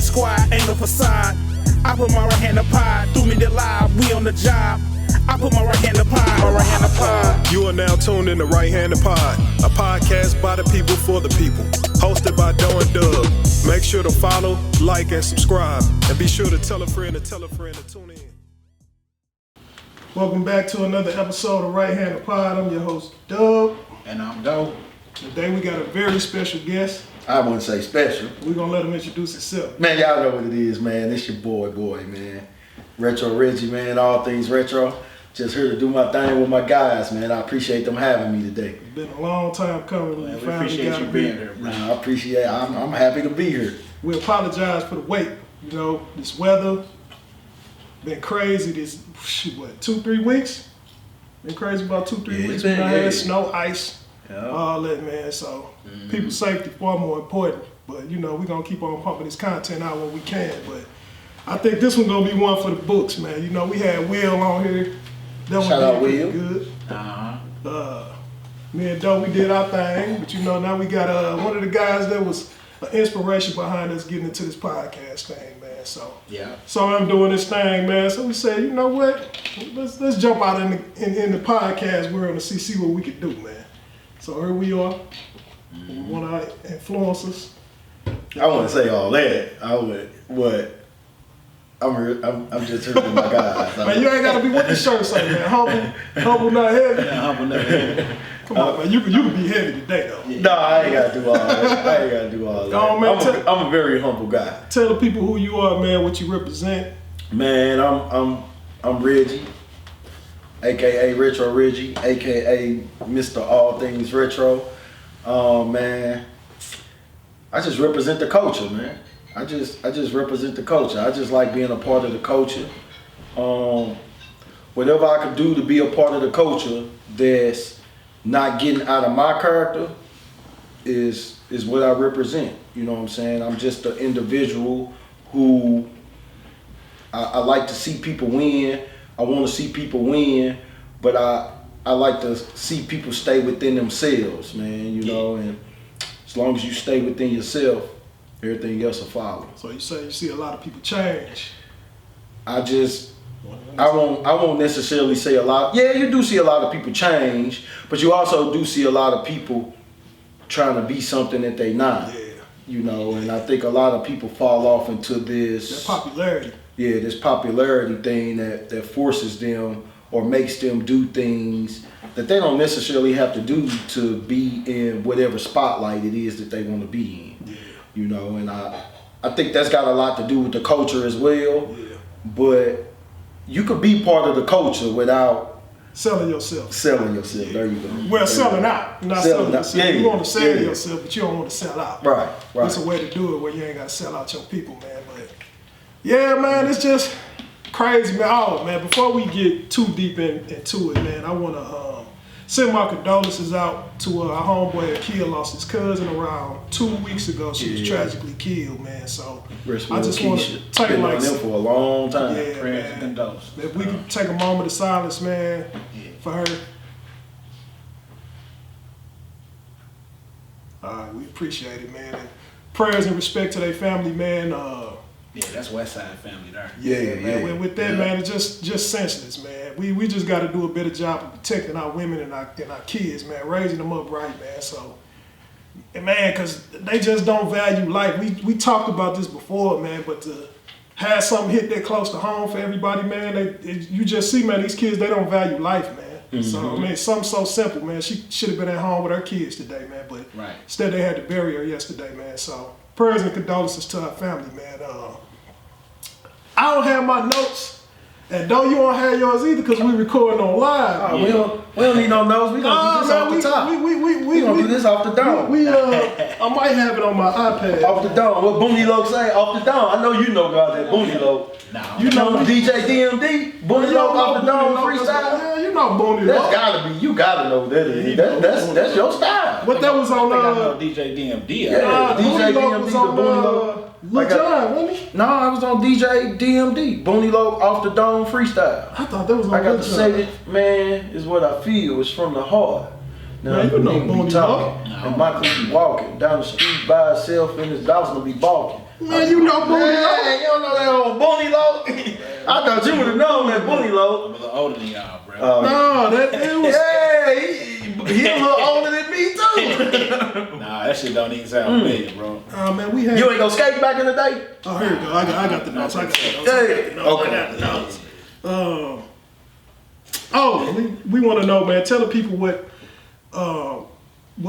squad, ain't no facade. I put my right hand up high, threw me the live, we on the job. I put my right hand up high, my right hand up high. You are now tuned in to Right Handed Pod, a podcast by the people for the people, hosted by Doe and Dub. Make sure to follow, like, and subscribe, and be sure to tell a friend to tune in. Welcome back to another episode of Right Handed Pod. I'm your host, Dub. And I'm Doe. Today we got a very special guest. I wouldn't say special. We're going to let him introduce himself. Man, y'all know what it is, man. It's your boy, man. Retro Reggie, man. All things retro. Just here to do my thing with my guys, man. I appreciate them having me today. It's been a long time coming. Man, we appreciate you being here, bro. Nah, I appreciate it. I'm happy to be here. We apologize for the wait. You know, this weather been crazy this, 2-3 weeks? Been crazy about 2-3 weeks. We had snow, ice, all that, man. So people's safety far more important. But, you know, we're going to keep on pumping this content out when we can. But I think this one's going to be one for the books, man. You know, we had Will on here. That Shout out Will. Good. Me and Doe, we did our thing. But, you know, now we got one of the guys that was an inspiration behind us getting into this podcast thing, man. So I'm doing this thing, man. So we said, you know what? Let's jump out in the podcast world and see what we can do, man. So here we are. One of our influencers. I wouldn't say all that. I'm just here with my guys. Man, you ain't gotta be what the shirt say, man. Humble, not heavy. Yeah, humble, not heavy. Come on, man. You can be heavy today, though. No, I ain't gotta do all that. Go on, man. I'm a very humble guy. Tell the people who you are, man. What you represent. Man, I'm Reggie, aka Retro Reggie, aka Mr. All Things Retro. Man, I just represent the culture, man. I just represent the culture. I just like being a part of the culture. Whatever I can do to be a part of the culture that's not getting out of my character is what I represent. You know what I'm saying? I'm just an individual who I like to see people win. I want to see people win, but I like to see people stay within themselves, man. You know, and as long as you stay within yourself, everything else will follow. So you say you see a lot of people change. I won't necessarily say a lot. Yeah, you do see a lot of people change, but you also do see a lot of people trying to be something that they not. Yeah. You know, and I think a lot of people fall off into That popularity. Yeah, this popularity thing that forces them or makes them do things that they don't necessarily have to do to be in whatever spotlight it is that they want to be in. Yeah. You know, and I think that's got a lot to do with the culture as well. Yeah. But you could be part of the culture without Selling yourself. Yeah. There you go. Well, selling out. Not selling yourself. Yeah, you want to sell yeah. yourself, but you don't want to sell out. Right. That's a way to do it where you ain't got to sell out your people, man. But yeah, man, it's just crazy, man. Oh, man, before we get too deep into it, man, I want to send my condolences out to our homeboy Akil. Lost his cousin around 2 weeks ago. She was tragically killed, man. So I just want to take been on them for a long time. Yeah, Prayers man. and condolences. If we can take a moment of silence, man, for her. All right, we appreciate it, man. And prayers and respect to their family, man. Yeah, that's West Side family there. Yeah, man. With that, man, it's just senseless, man. We just got to do a better job of protecting our women and our kids, man, raising them up right, man. So, man, because they just don't value life. We talked about this before, man, but to have something hit that close to home for everybody, man, you just see, man, these kids, they don't value life, man. Mm-hmm. So, I mean, something so simple, man. She should have been at home with her kids today, man, but instead they had to bury her yesterday, man. So, prayers and condolences to her family, man. I don't have my notes, and though you don't have yours either, because we recording on live. We don't need no notes. We gonna do this off the top. We gonna do this off the dome. I might have it on my iPad. Off the dome. What Booney Loc say? Off the dome. I know you know about that Booney Loc. No. You know DJ DMD? Booney Loc off the dome freestyle? Yeah, you know Booney Loc. That's gotta be. You gotta know that is. That's your style. But that was on DJ DMD. Yeah, DJ DMD was the on Booney Loc. Lil Jon, wasn't he? No, I was on DJ DMD. Booney Loc off the dome freestyle. I thought that was on I got Lil to Jon. say it, man, is what I feel. It's from the heart. Now, Man, you know nigga be Booney talking, Loc. and Michael be walking down the street by himself, and his dogs gonna be balking. Man, you know Booney Low. Man, you don't know that old Booney Low? I thought you would have known that Booney Low. I'm a little older than y'all, bro. No, that was. Yeah, he a little older than me too. Nah, that shit don't even sound familiar, bro. Oh man, we had. You ain't go skate back in the day? Oh, here we go. I got the notes. I got the notes. Hey, okay. I got the notes. We want to know, man. Tell the people what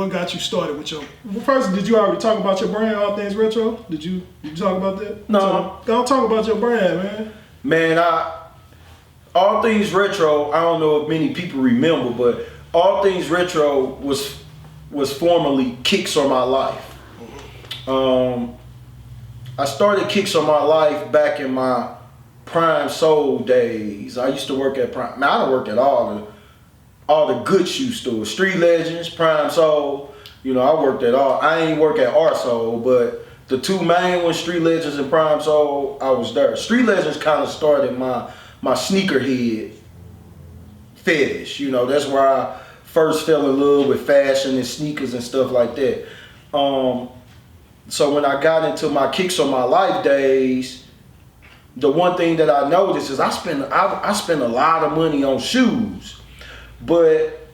got you started with your. Well, first, did you already talk about your brand, All Things Retro? Did you talk about that? No. Don't talk about your brand, man. Man, All Things Retro, I don't know if many people remember, but All Things Retro was formerly Kicks on My Life. I started Kicks on My Life back in my Prime Soul days. I used to work at Prime. Man, I done worked at all the good shoe stores. Street Legends, Prime Soul. You know, I worked at all. I ain't work at Art Soul, but the two main ones, Street Legends and Prime Soul, I was there. Street Legends kind of started my sneakerhead fetish. You know, that's where I first fell in love with fashion and sneakers and stuff like that. So when I got into my Kicks on My Life days, the one thing that I noticed is I spend a lot of money on shoes. But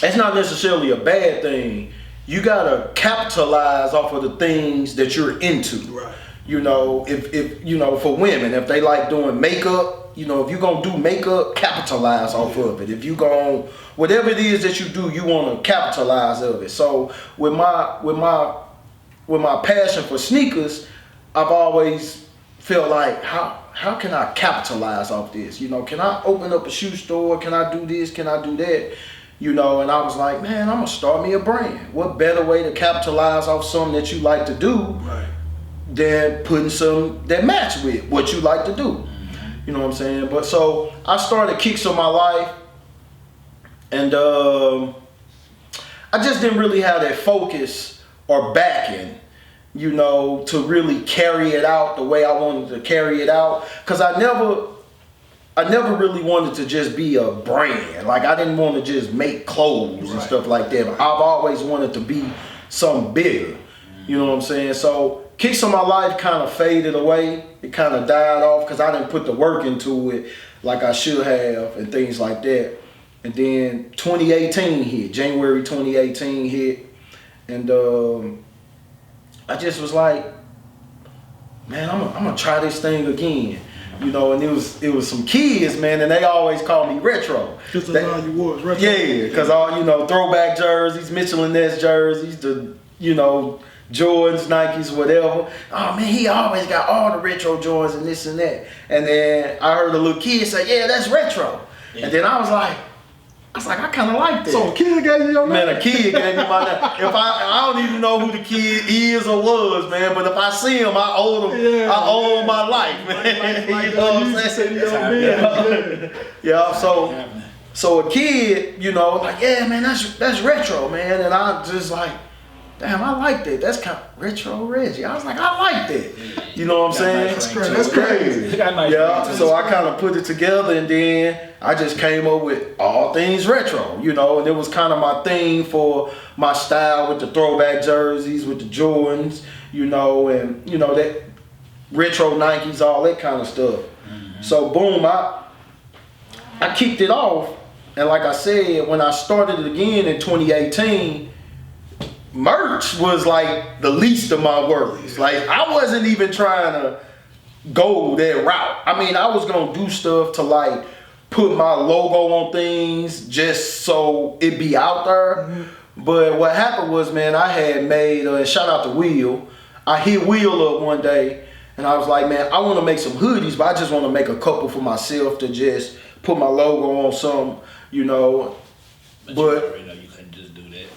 it's not necessarily a bad thing. You gotta capitalize off of the things that you're into. Right. You know, if you know, for women, if they like doing makeup, you know, if you're gonna do makeup, capitalize off of it. If you gon' whatever it is that you do, you wanna capitalize of it. So with my passion for sneakers, I've always felt like how can I capitalize off this? You know, can I open up a shoe store? Can I do this? Can I do that? You know, and I was like, man, I'm gonna start me a brand. What better way to capitalize off something that you like to do than putting some that match with what you like to do? You know what I'm saying? But so I started Kicks on My Life, and I just didn't really have that focus or backing, you know, to really carry it out the way I wanted to carry it out. Cause I never really wanted to just be a brand. Like I didn't want to just make clothes and stuff like that. But I've always wanted to be something bigger. You know what I'm saying? So Kicks on My Life kind of faded away. It kind of died off because I didn't put the work into it like I should have and things like that. And then 2018 hit, January 2018 hit. And I just was like, man, I'm gonna try this thing again. You know, and it was some kids, man, and they always called me Retro. Just that's all you was, Retro. Yeah, because all, you know, throwback jerseys, Mitchell and Ness jerseys, the, you know, Jordans, Nikes, whatever. Oh man, he always got all the retro Jordans and this and that. And then I heard a little kid say, yeah, that's retro. Yeah. And then I was like, I kind of like that. So a kid gave you your name? Man, a kid gave me my name. If I don't even know who the kid is or was, man. But if I see him, I owe him. Yeah, I owe him my life, man. Like you know what I'm saying? Yeah. So a kid, you know, like, yeah, man, that's retro, man. And I just like, damn, I like that. That's kind of retro Reggie. I was like, I like that. You know what I'm saying? That's crazy. Yeah. So I kind of put it together, and then I just came up with All Things Retro, you know, and it was kind of my thing for my style with the throwback jerseys, with the Jordans, you know, and you know that retro Nikes, all that kind of stuff. Mm-hmm. So boom, I kicked it off, and like I said, when I started it again in 2018. Merch was like the least of my worries. Like I wasn't even trying to go that route. I mean, I was gonna do stuff to like put my logo on things just so it be out there. Mm-hmm. But what happened was, man, I had made, shout out to Will. I hit Will up one day and I was like, man, I want to make some hoodies, but I just want to make a couple for myself to just put my logo on some, you know. But you already know you couldn't just do that.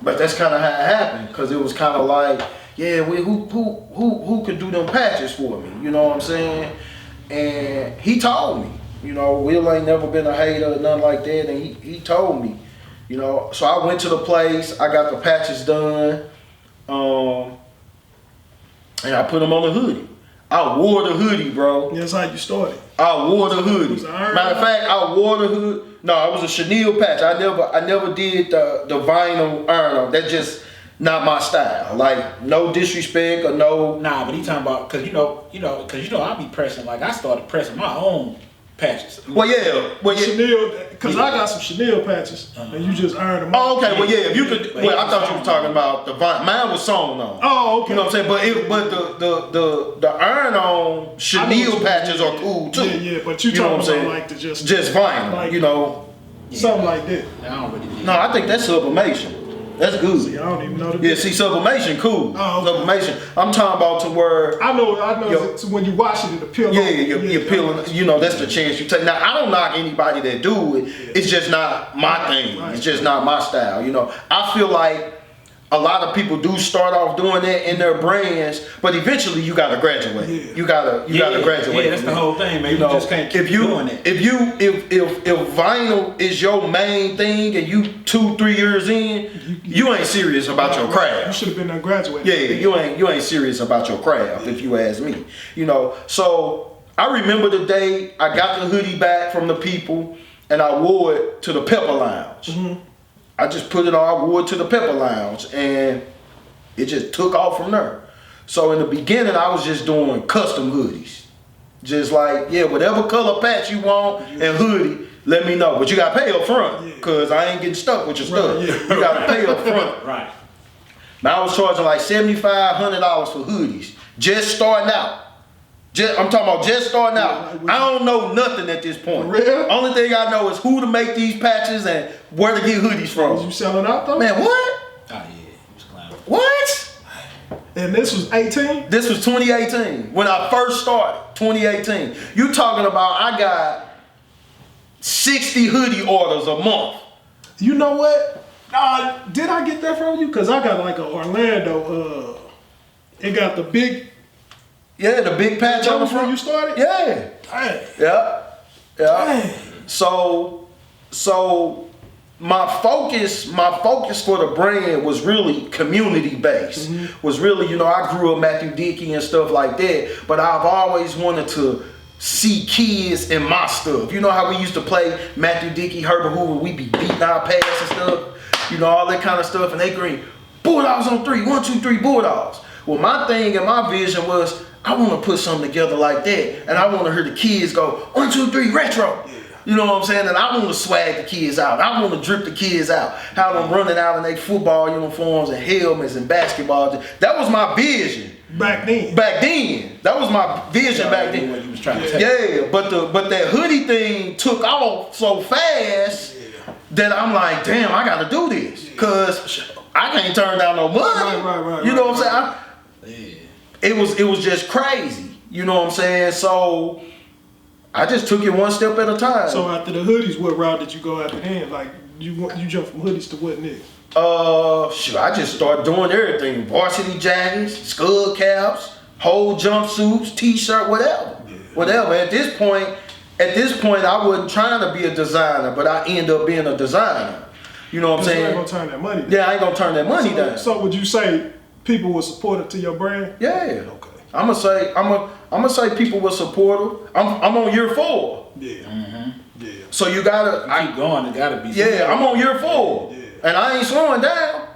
But that's kind of how it happened, because it was kind of like, yeah, who could do them patches for me? You know what I'm saying? And he told me, you know, Will ain't never been a hater or nothing like that, and he told me, you know. So I went to the place, I got the patches done, and I put them on the hoodie. I wore the hoodie, bro. That's how you started. I wore the hoodie. Matter of fact, I wore the hood. No, it was a chenille patch. I never did the vinyl iron. not my style. Like no disrespect or no. Nah, but he talking about because I be pressing like I started pressing my own patches. Well, yeah. Chanel, because I got some Chanel patches, and you just iron them. Oh, okay. Well, yeah. If you could, well, I thought you were talking about the vinyl. Mine was sewn on. Oh, okay. You know what I'm saying? But the iron on Chanel patches are cool too. Yeah, but you know what I'm talking saying? about like the just vinyl. like, You know. something like that. I don't really do No, I think that's sublimation. That's good. See, I don't even know the Yeah, see, sublimation, cool. Oh, okay. Sublimation. I'm talking about to where, I know. Yo. It's when you wash it, it'll peel off. you're peeling, you know, that's the chance you take. Now, I don't knock anybody that do it. It's just not my thing. Right. It's just not my style, you know. I feel like a lot of people do start off doing that in their brands, but eventually you gotta graduate. Yeah. You gotta graduate. Yeah, that's the whole thing, man. You just can't keep doing it. If vinyl is your main thing and you 2-3 years in, you ain't serious about your craft. You should have been there graduated. Yeah, you ain't serious about your craft, if you ask me. You know, so I remember the day I got the hoodie back from the people and I wore it to the Pepper Lounge. Mm-hmm. I just put it on, I wore it to the Pepper Lounge, and it just took off from there. So in the beginning, I was just doing custom hoodies. Just like, yeah, whatever color patch you want and hoodie, let me know. But you gotta pay up front, because I ain't getting stuck with your stuff. yeah. You gotta pay up front. Right. Now I was charging like $7,500 for hoodies, just starting out. I'm talking about just starting out. I don't know nothing at this point. For real? Only thing I know is who to make these patches and where to get hoodies Was from. you selling out though? Man, what? Oh yeah, he was clowning. What? And this was 18. This was 2018 when I first started. 2018. You talking about I got 60 hoodie orders a month. You know what? Did I get that from you? Cause I got like a Orlando. It got the big. Yeah, the big patch That on the was where front. you started. Yeah. Dang. Yeah. Dang. So my focus for the brand was really community based. Was really, you know, I grew up Matthew Dickey and stuff like that, but I've always wanted to see kids in my stuff. You know how we used to play Matthew Dickey, Herbert Hoover, we be beating our pass and stuff, you know, all that kind of stuff, and they green Bulldogs on 3, 1, 2, 3 Bulldogs. Well, my thing and my vision was I want to put something together like that, and I want to hear the kids go 1, 2, 3 retro. You know what I'm saying? And I want to swag the kids out. I want to drip the kids out. Have them running out in their football uniforms and helmets and basketball. That was my vision. Back then. Back then. That was my vision back then. What you was trying to take. Yeah, but that hoodie thing took off so fast that I'm like, damn, I got to do this. Because I can't turn down no money. Right, you know what I'm saying? It was just crazy. You know what I'm saying? So I just took it one step at a time. So after the hoodies, what route did you go after then? Like you jumped from hoodies to what next? Sure, I just started doing everything. Varsity jackets, skull caps, whole jumpsuits, t-shirt, whatever. Whatever. At this point, I wasn't trying to be a designer, but I ended up being a designer. You know what I'm You ain't saying? gonna turn that money down. Yeah, I ain't gonna turn that money down. So would you say people were supportive to your brand? Yeah. Okay. I'm gonna say people were supportive. I'm on year 4. Yeah. Yeah. So you gotta Keep going. It gotta be. yeah, I'm on year 4. Yeah. And I ain't slowing down.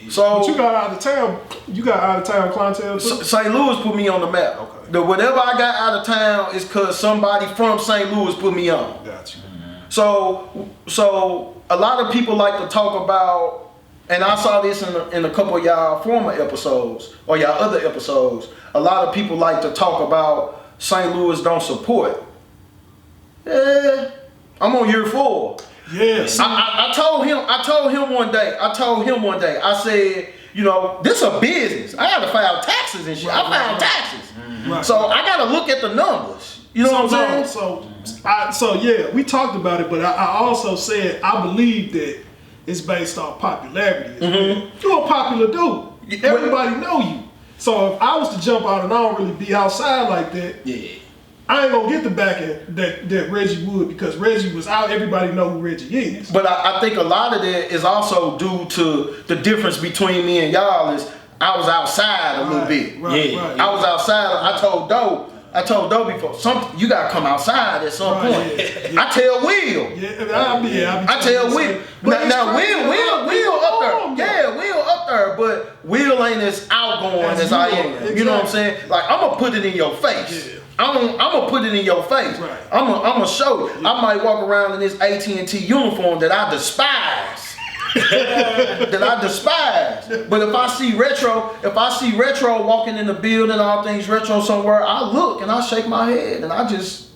So But you got out of town. You got out of town clientele too. St. Louis put me on the map. Okay. Whatever I got out of town is cause somebody from St. Louis put me on. Got you. So a lot of people like to talk about, and I saw this in a couple of y'all former episodes or y'all other episodes. A lot of people like to talk about St. Louis don't support. Yeah, I'm on year 4. Yes. I told him one day, I said, you know, this a business. I gotta file taxes and shit. I filed taxes. Right. So I gotta look at the numbers. You know what I'm saying? So yeah, we talked about it, but I also said I believe that it's based off popularity. You're a popular dude. Everybody know you. So if I was to jump out and I don't really be outside like that, I ain't gonna get the backing that Reggie would, because Reggie was out. Everybody know who Reggie is. But I think a lot of that is also due to the difference between me and y'all is I was outside a little bit. Right. I was outside. I told Doe before, you gotta come outside at some point. Yeah. I tell Will. I I tell Will. Now Will up there. Yeah, Will up there, but Will ain't as outgoing as I am. You know what I'm saying? Like, I'm gonna put it in your face. Yeah. I'm gonna put it in your face. Right. I'm gonna show you. I might walk around in this AT&T uniform that I despise. That I despise. But if I see retro walking in the building, all things retro somewhere, I look and I shake my head and I just,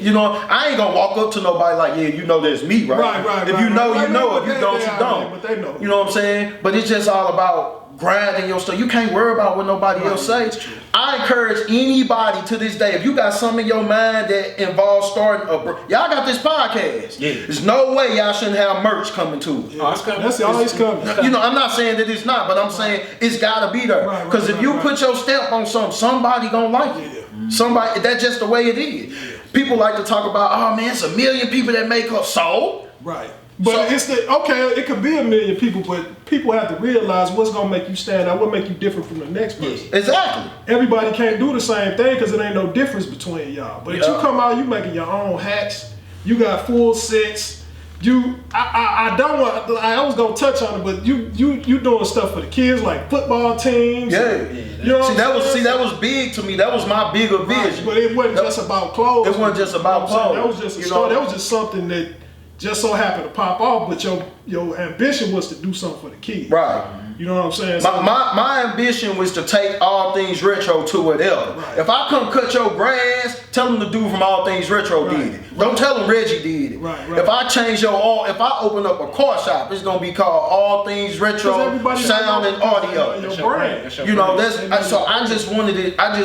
you know, I ain't gonna walk up to nobody like, yeah, you know that's me, right? Right. If you know, right. you know. If They- you don't, they you out don't. there, but they know. You know what I'm saying? But it's just all about grinding your stuff. You can't worry about what nobody Right, else that's says. true. I encourage anybody to this day, if you got something in your mind that involves starting y'all got this podcast. Yeah. There's no way y'all shouldn't have merch coming to it. Oh, it's coming. That's always coming. You know, I'm not saying that it's not, but I'm saying it's gotta be there. Right, Because if you right. put your stamp on something, somebody gonna like it. Yeah. Somebody, that's just the way it is. People like to talk about, oh man, it's a million people that make up soul. Right. But it's it could be a million people, but people have to realize what's gonna make you stand out, what make you different from the next person. Exactly. Everybody can't do the same thing because it ain't no difference between y'all. But if you Yeah. come out, you making your own hats, you got full sets. I don't want. I was gonna touch on it, but you doing stuff for the kids like football teams. Yeah. You know See, what I'm saying? that was big to me. That was my bigger Right, vision. but it wasn't just about clothes. It wasn't just about You know what I'm saying? clothes, That was just a you story. know? That was just something that just so happened to pop off. But your ambition was to do something for the kids. Right. You know what I'm saying? So- My ambition was to take All Things Retro to whatever. Right. If I come cut your grass, tell them the dude from All Things Retro Right. did it. Don't tell them Reggie did it. Right. If I change if I open up a car shop, it's gonna be called All Things 'Cause Retro everybody Sound and knows Audio. your That's your brand. That's your You know, brand. so I just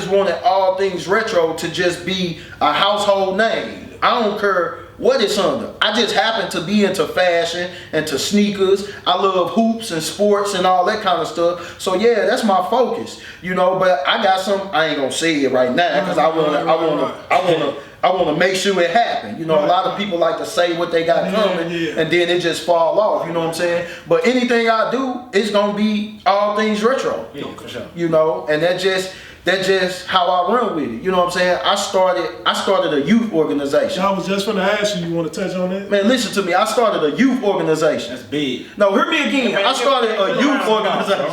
wanted All Things Retro to just be a household name. I don't care what it's under. I just happen to be into fashion and to sneakers. I love hoops and sports and all that kind of stuff. So yeah, that's my focus. You know, but I got some. I ain't gonna say it right now because I want to make sure it happen. You know, a lot of people like to say what they got coming, and then it just fall off. You know what I'm saying? But anything I do, it's gonna be All Things Retro. Yeah, for sure. You know, and that's just how I run with it. You know what I'm saying? I started a youth organization. I was just gonna ask you. You want to touch on that? Man, listen to me. I started a youth organization. That's big. No, hear me again. I started a youth organization.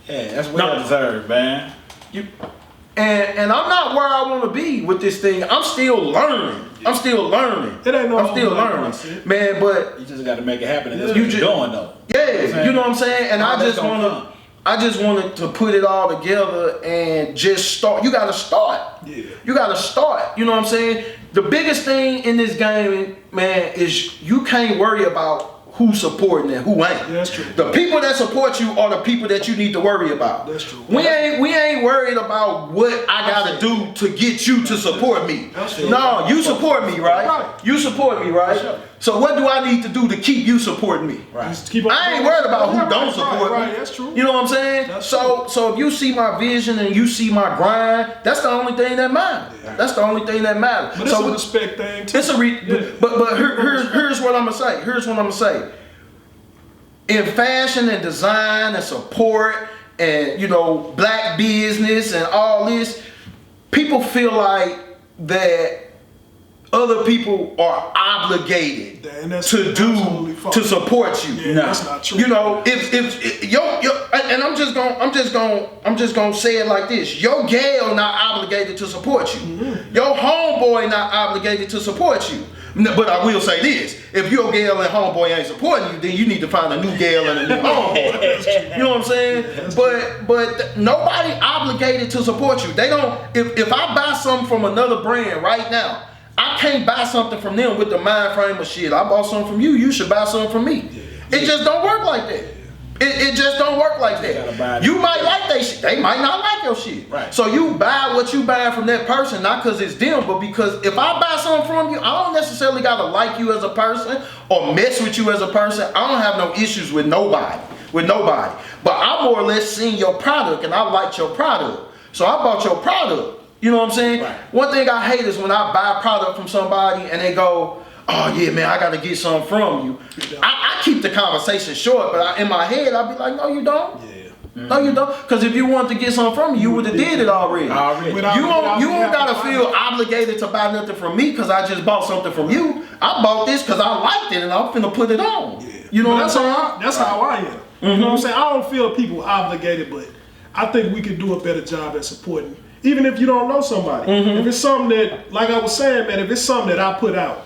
Yeah, that's well deserved, man. And I'm not where I want to be with this thing. I'm still learning. It ain't no I'm still overnight learning, process. man. But You just got to make it happen, and that's You what you're just- doing, though. yeah, you know what I'm saying. And All I that's just gonna want come. I just wanted to put it all together and just start. You got to start. Yeah. You got to start. You know what I'm saying? The biggest thing in this game, man, is you can't worry about who's supporting and who ain't. Yeah, that's true. The people that support you are the people that you need to worry about. That's true. We ain't worried about what I gotta do to get you to support me. That's true. No, you support me, right? Right. You support me, right? sure. So what do I need to do to keep you supporting me? Right. Just keep on I ain't doing worried it. about who Right, don't right, support right, me. That's true. You know what I'm saying? That's So if you see my vision and you see my grind, that's the only thing that matters. That's the only thing that matters. But it's So a respect thing too. it's a but here's what I'm gonna say. Here's what I'm gonna say. In fashion and design and support and black business and all this, people feel like that other people are obligated And that's to absolutely false. to support you. Yeah, No. that's not true. You know, if and I'm just gonna say it like this: your gal not obligated to support you. Mm-hmm. Your homeboy not obligated to support you. But I will say this: if your gal and homeboy ain't supporting you, then you need to find a new gal and a new homeboy. You know what I'm saying? But nobody obligated to support you. They don't. If I buy something from another brand right now, I can't buy something from them with the mind frame of shit. I bought something from you. You should buy something from me. It just don't work like that. It just don't work like gotta buy that. it. You might like they shit. They might not like your shit. Right. So you buy what you buy from that person, not because it's them, but because if I buy something from you, I don't necessarily gotta like you as a person or mess with you as a person. I don't have no issues with nobody. But I more or less seen your product and I liked your product. So I bought your product. You know what I'm saying? Right. One thing I hate is when I buy a product from somebody and they go, oh yeah, man, I gotta get something from you. I keep the conversation short, but in my head, I'll be like, no, you don't. Yeah. No, you don't. Because if you wanted to get something from me, you would have did it already. Already. Without- You without don't me having gotta to feel buy it. obligated to buy nothing from me because I just bought something from you. I bought this because I liked it and I'm finna put it on. You know But what I'm that's saying? that's how I am. You know what I'm saying? I don't feel people obligated, but I think we could do a better job at supporting, even if you don't know somebody. If it's something that, like I was saying, man, if it's something that I put out,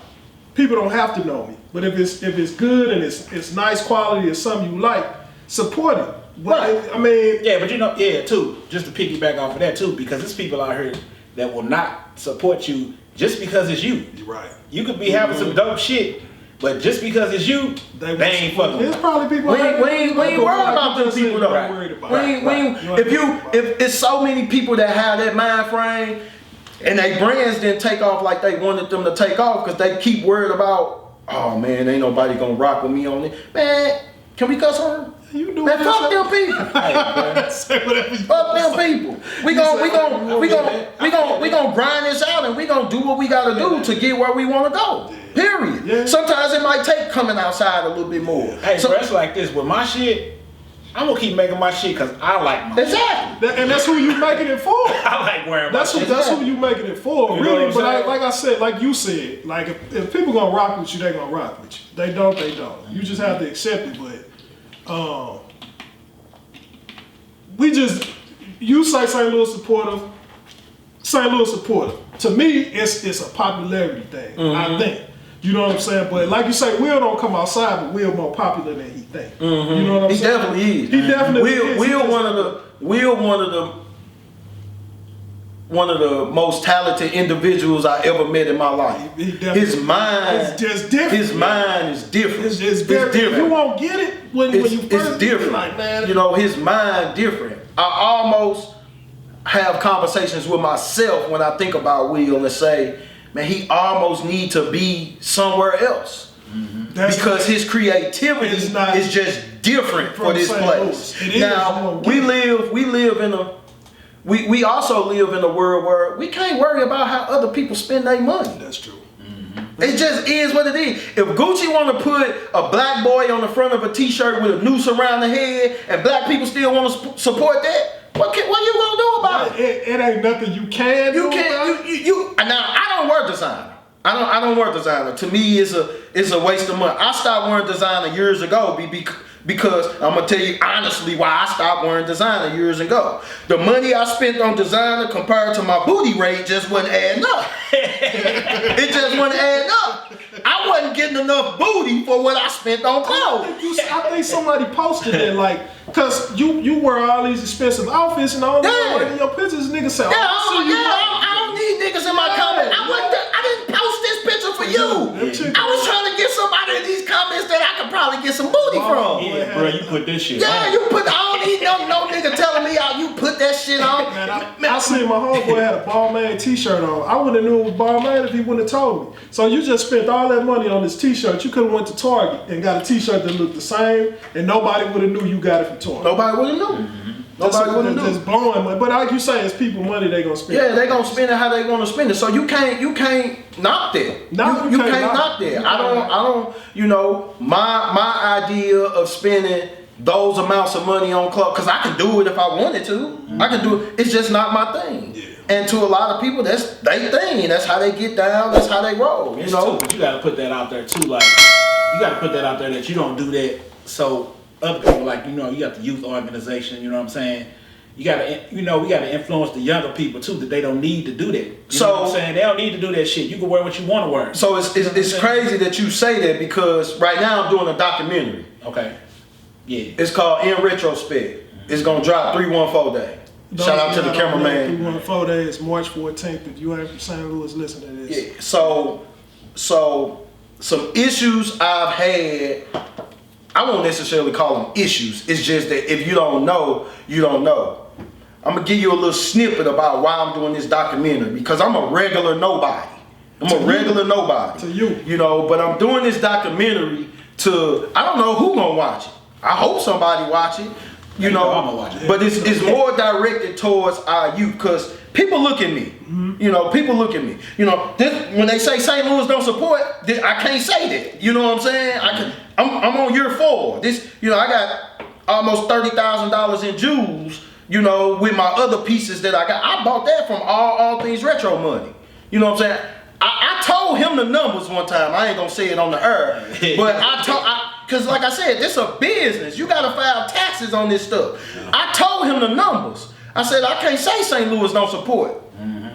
people don't have to know me. But if it's good and it's nice quality, it's something you like, support it. But Right. I mean, Yeah, but too, just to piggyback off of that too, because there's people out here that will not support you just because it's you. you're right. You could be having some dope shit, but just because it's you, they ain't fucking with There's you. probably people. We ain't worried about them people though. Right. Worried about We it. ain't, if it's so many people that have that mind frame and they brands didn't take off like they wanted them to take off because they keep worried about, oh man, ain't nobody gonna rock with me on it. Man, can we cuss on her? You do Man, it fuck them people. Say whatever you Fuck them people. We gonna grind this out and we gonna do what we gotta do to get where we wanna go. Period. Yeah. Sometimes it might take coming outside a little bit more. Hey, So- bro, it's like this with my shit. I'm gonna keep making my shit because I like my shit. Exactly. And that's who you making it for. I like wearing my That's shit. who you making it for, You know really. what I'm But saying? like I said, like you said, like if people gonna rock with you, they gonna rock with you. They don't, they don't. You just have to accept it. But you say St. Louis supporter. St. Louis supporter. To me, it's a popularity thing. I think. You know what I'm saying? But like you say, Will don't come outside, but Will more popular than he think. You know what I'm He saying? definitely is. He definitely is. Will one of the most talented individuals I ever met in my life. He definitely- His mind It's just different. His mind is different. It's very, different. You won't get it when you It's first different. Like, man, You know, his mind different. I almost have conversations with myself when I think about Will and say, man, he almost need to be somewhere else. that's Because his creativity It's not is just different for from this St. place. Louis. It is. You Now won't we get it. live in a we also live in a world where we can't worry about how other people spend their money. That's true. It just is what it is. If Gucci want to put a black boy on the front of a t-shirt with a noose around the head and black people still want to support that, what you gonna do about it? It ain't nothing you can do. You about can't. it. You. Now I don't wear designer. I don't wear designer. To me, it's a waste of money. I stopped wearing designer years ago because I'm gonna tell you honestly why I stopped wearing designer years ago. The money I spent on designer compared to my booty rate just wasn't adding up. It just wasn't adding up. I wasn't getting enough booty for what I spent on clothes. I think somebody posted it like, cause you wear all these expensive outfits and all that. Yeah. In your pictures, niggas say, I don't need niggas in my comment. I didn't post this picture for you. I was trying to get somebody in these comments that I could probably get some booty from. Yeah, bro, you put this shit Yeah, on. you put. I don't need no nigga telling me how you put that shit on. Man, I seen my homeboy had a Balmain t-shirt on. I wouldn't have knew it was Balmain if he wouldn't have told me. So you just spent all that money on this t-shirt. You could have went to Target and got a t-shirt that looked the same, and nobody would have knew you got it from Target. Nobody would have knew. Nobody would have Just knew. blowing money. But like you say, it's people money they gonna spend. Yeah, they gonna spend it how they want to spend it. So you can't knock that. No, you can't knock that. I don't. You know, my idea of spending those amounts of money on clothes, because I can do it if I wanted to. I can do it. It's just not my thing. Yeah. And to a lot of people, that's their thing. That's how they get down. That's how they roll. You It's know. too, but you gotta put that out there too. Like, you gotta put that out there that you don't do that. So other people, like, you got the youth organization. You know what I'm saying? You gotta, we gotta influence the younger people too, that they don't need to do that. You know what I'm saying? They don't need to do that shit. You can wear what you want to wear. So it's crazy that you say that, because right now I'm doing a documentary. Okay. Yeah. It's called In Retrospect. It's gonna drop 314 day. Shout out to the cameraman. 314 days, March 14th. If you ain't from St. Louis, listen to this. Yeah. So some issues I've had, I won't necessarily call them issues. It's just that if you don't know, you don't know. I'm gonna give you a little snippet about why I'm doing this documentary, because I'm a regular nobody. Nobody. To you. You know, but I'm doing this documentary to, I don't know who gonna watch it. I hope somebody watch it. You know, I'ma watch it. but it's more directed towards our youth, because people look at me. You know, people look at me. You know, when they say St. Louis don't support, I can't say that. You know what I'm saying? I'm on year 4. I almost $30,000 in jewels, you know, with my other pieces that I got. I bought that from All Things Retro money. You know what I'm saying? I told him the numbers one time. I ain't gonna say it on the air, but cause like I said, this a business. You gotta file taxes on this stuff. I told him the numbers. I said, I can't say St. Louis don't support.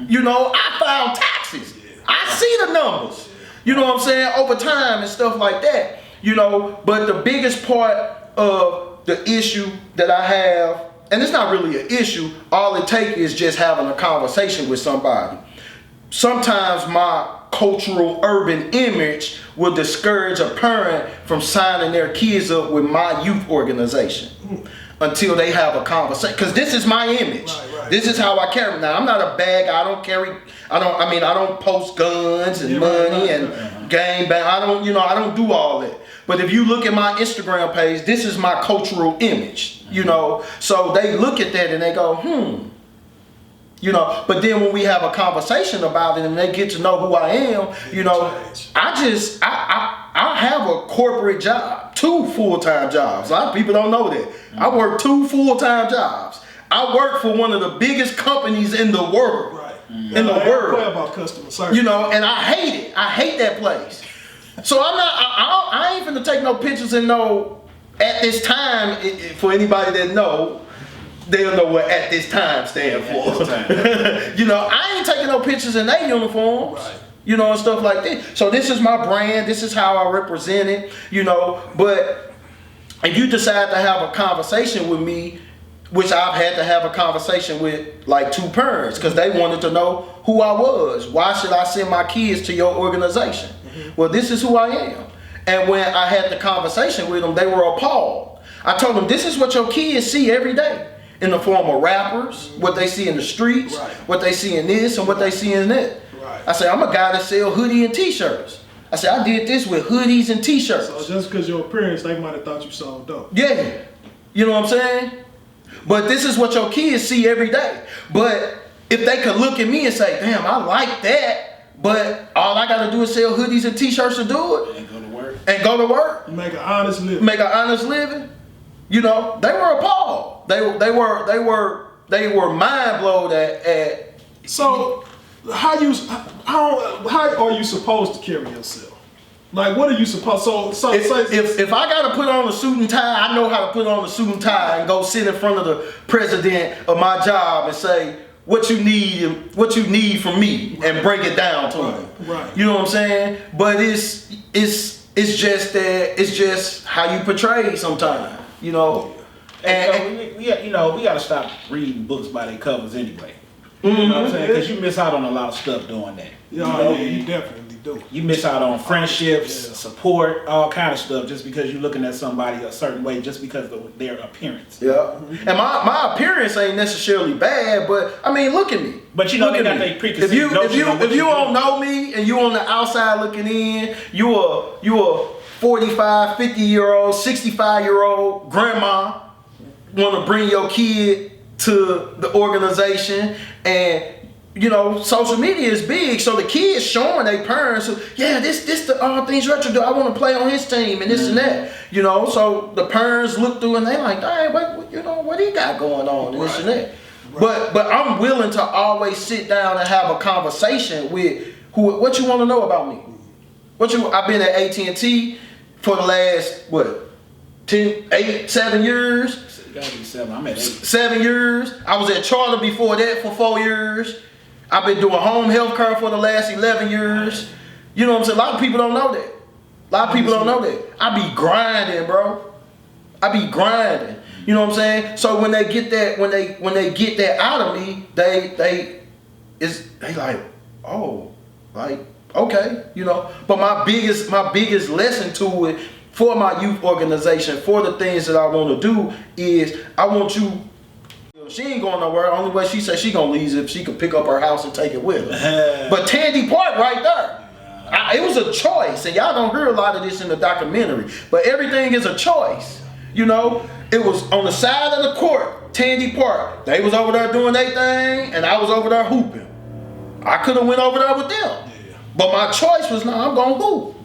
You know, I filed taxes. I see the numbers. You know what I'm saying? Over time and stuff like that. You know, but the biggest part of the issue that I have, and it's not really an issue, all it takes is just having a conversation with somebody. Sometimes my cultural urban image will discourage a parent from signing their kids up with my youth organization until they have a conversation. Because this is my image. Right. This is how I carry. Now, I'm not a bag. I don't post guns and money and gang bang. I don't do all that. But if you look at my Instagram page, this is my cultural image, you know. So they look at that and they go, you know. But then when we have a conversation about it and they get to know who I am, you know, I have a corporate job, 2 full-time jobs. A lot of people don't know that. I work 2 full-time jobs. I work for one of the biggest companies in the world. Right. In the world. I about customer service. You know, and I hate it. I hate that place. So I ain't finna take no pictures and no, at this time, for anybody that know, they'll know what at this time stand for. You know, I ain't taking no pictures in their uniforms. Right. You know, and stuff like that. So this is my brand. This is how I represent it. You know, but if you decide to have a conversation with me, which I've had to have a conversation with like 2 parents because they wanted to know who I was. Why should I send my kids to your organization? Well, this is who I am. And when I had the conversation with them, they were appalled. I told them, this is what your kids see every day in the form of rappers, what they see in the streets, what they see in this and what they see in that. I said, I'm a guy that sell hoodie and t-shirts. I said, I did this with hoodies and t-shirts. So just because your appearance, they might have thought you sold dope. Yeah. You know what I'm saying? But this is what your kids see every day. But if they could look at me and say, damn, I like that, but all I got to do is sell hoodies and t-shirts to do it. And go to work. And go to work. Make an honest living. Make an honest living. You know, they were appalled. They were mind blown at. So how are you supposed to carry yourself? Like, what are you supposed? So if I gotta put on a suit and tie, I know how to put on a suit and tie and go sit in front of the president of my job and say what you need from me and break it down to him. Right. You know what I'm saying? But it's just how you portray sometimes. You know. And we got to stop reading books by their covers anyway. You know what I'm saying? Because you miss out on a lot of stuff doing that. You definitely do. You miss out on friendships, support, all kind of stuff just because you're looking at somebody a certain way just because of their appearance. Yeah. And my appearance ain't necessarily bad, but I mean, look at me. But you know, they got their preconceived notion of what if you don't know me and you on the outside looking in, you a 45, 50-year-old, 65-year-old grandma want to bring your kid to the organization, and you know, social media is big, so the kids showing their parents, this the All Things Retro do. I want to play on his team and this and that, you know. So the parents look through and they like, hey, what he got going on and this and that. But I'm willing to always sit down and have a conversation with what you want to know about me. I've been at AT&T for the last 7 years. It gotta be 7. I'm at 8. 7 years. I was at Charter before that for 4 years. I've been doing home health care for the last 11 years. You know what I'm saying? A lot of people don't know that. I be grinding, bro. I be grinding. You know what I'm saying? So when they get that, when they get that out of me, they like, oh, like, okay, you know. But my biggest lesson to it for my youth organization, for the things that I want to do, is I want you. She ain't going nowhere. The only way she said she gonna leave is if she could pick up her house and take it with her. But Tandy Park right there. It was a choice, and y'all don't hear a lot of this in the documentary. But everything is a choice. You know, it was on the side of the court, Tandy Park. They was over there doing their thing, and I was over there hooping. I could have went over there with them. But my choice was, no, I'm gonna hoop.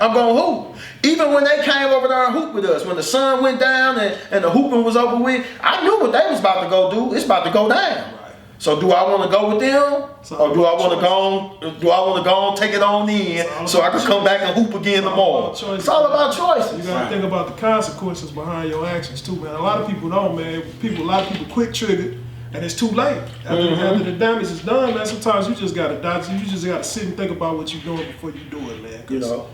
I'm going to hoop. Even when they came over there and hooped with us, when the sun went down and the hooping was over with, I knew what they was about to go do. It's about to go down. So do I want to go with them, or do I want to go? Do I want to go and take it on in so I can come back and hoop again tomorrow? It's all about choices. You gotta think about the consequences behind your actions too, man. A lot of people don't, man. A lot of people quick triggered, and it's too late. After the damage is done, man. Sometimes you just gotta dodge. You just gotta sit and think about what you're doing before you do it, man. You know,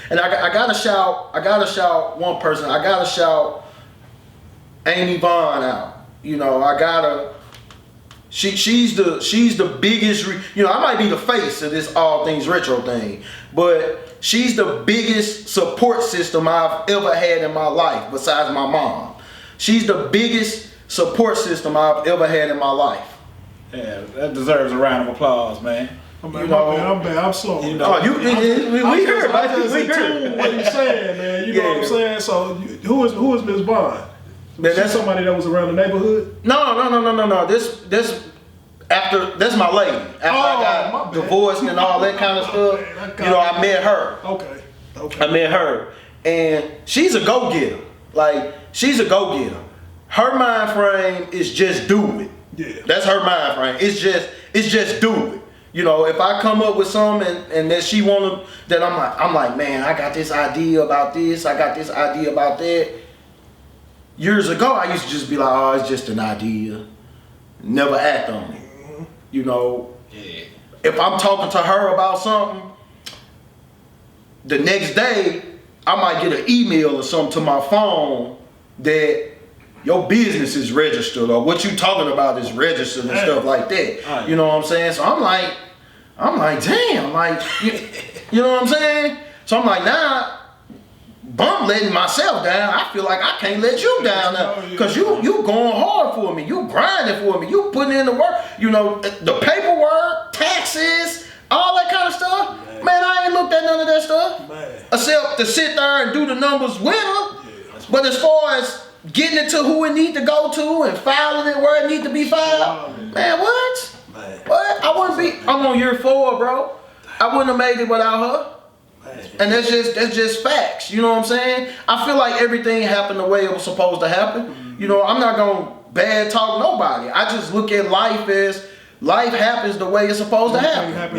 and I gotta shout one person. I gotta shout Amy Vaughn out. You know, I gotta. She's the biggest, I might be the face of this all things retro thing, but she's the biggest support system I've ever had in my life besides my mom. She's the biggest support system I've ever had in my life. Yeah, that deserves a round of applause, man. I'm bad. I'm slow. You know, we heard. We heard what he's saying, man. You know what I'm saying? So who is Miss Bond? Man, that's somebody that was around the neighborhood? No. This that's my lady. After I got divorced and all that kind of stuff, I met her. Okay. I met her, and she's a go-getter. Like, she's a go-getter. Her mind frame is just do it. Yeah. That's her mind frame. It's just do it. You know, if I come up with something and that she wanna, then I'm like, man, I got this idea about this. I got this idea about that. Years ago, I used to just be like, oh, it's just an idea. Never act on it. You know, if I'm talking to her about something, the next day, I might get an email or something to my phone that your business is registered or what you talking about is registered and stuff like that. You know what I'm saying? So I'm like, damn, like, you know what I'm saying? So I'm like, nah, I'm letting myself down. I feel like I can't let you down now because you going hard for me. You grinding for me. You putting in the work. You know, the paperwork, taxes, all that kind of stuff. Man, I ain't looked at none of that stuff. Except to sit there and do the numbers with her. But as far as getting it to who it need to go to and filing it where it need to be filed, man, what? What? I wouldn't be. I'm on year 4, bro. I wouldn't have made it without her. And that's just facts. You know what I'm saying? I feel like everything happened the way it was supposed to happen. You know, I'm not gonna bad talk nobody. I just look at life as life happens the way it's supposed to happen.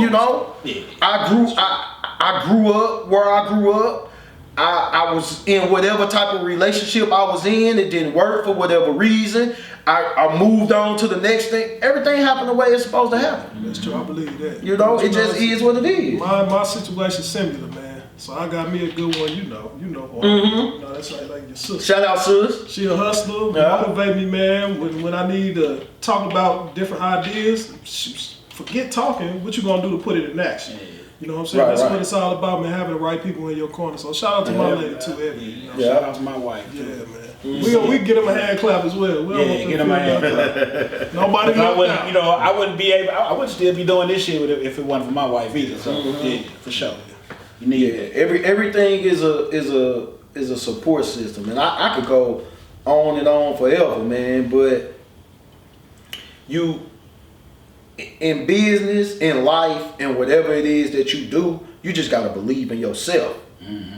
You know, I grew up where I grew up. I was in whatever type of relationship I was in. It didn't work for whatever reason. I moved on to the next thing. Everything happened the way it's supposed to happen. That's true. I believe that. You know, it just is what it is. My situation's similar, man. So I got me a good one. You know. You know, that's like your sister. Shout out, sis. She a hustler. Motivate me, man. When I need to talk about different ideas, forget talking. What you gonna do to put it in action? You know what I'm saying? That's what it's all about, man. Having the right people in your corner. So shout out to my lady too, Eddie. You know? Shout out to my wife. Yeah, man. We get them a hand clap as well. Get them a hand clap. Nobody. I wouldn't be able. I wouldn't still be doing this shit if it wasn't for my wife either. So yeah, for sure. You need it. Everything is a support system, and I could go on and on forever, man. But you. In business, in life, and whatever it is that you do, you just gotta believe in yourself. And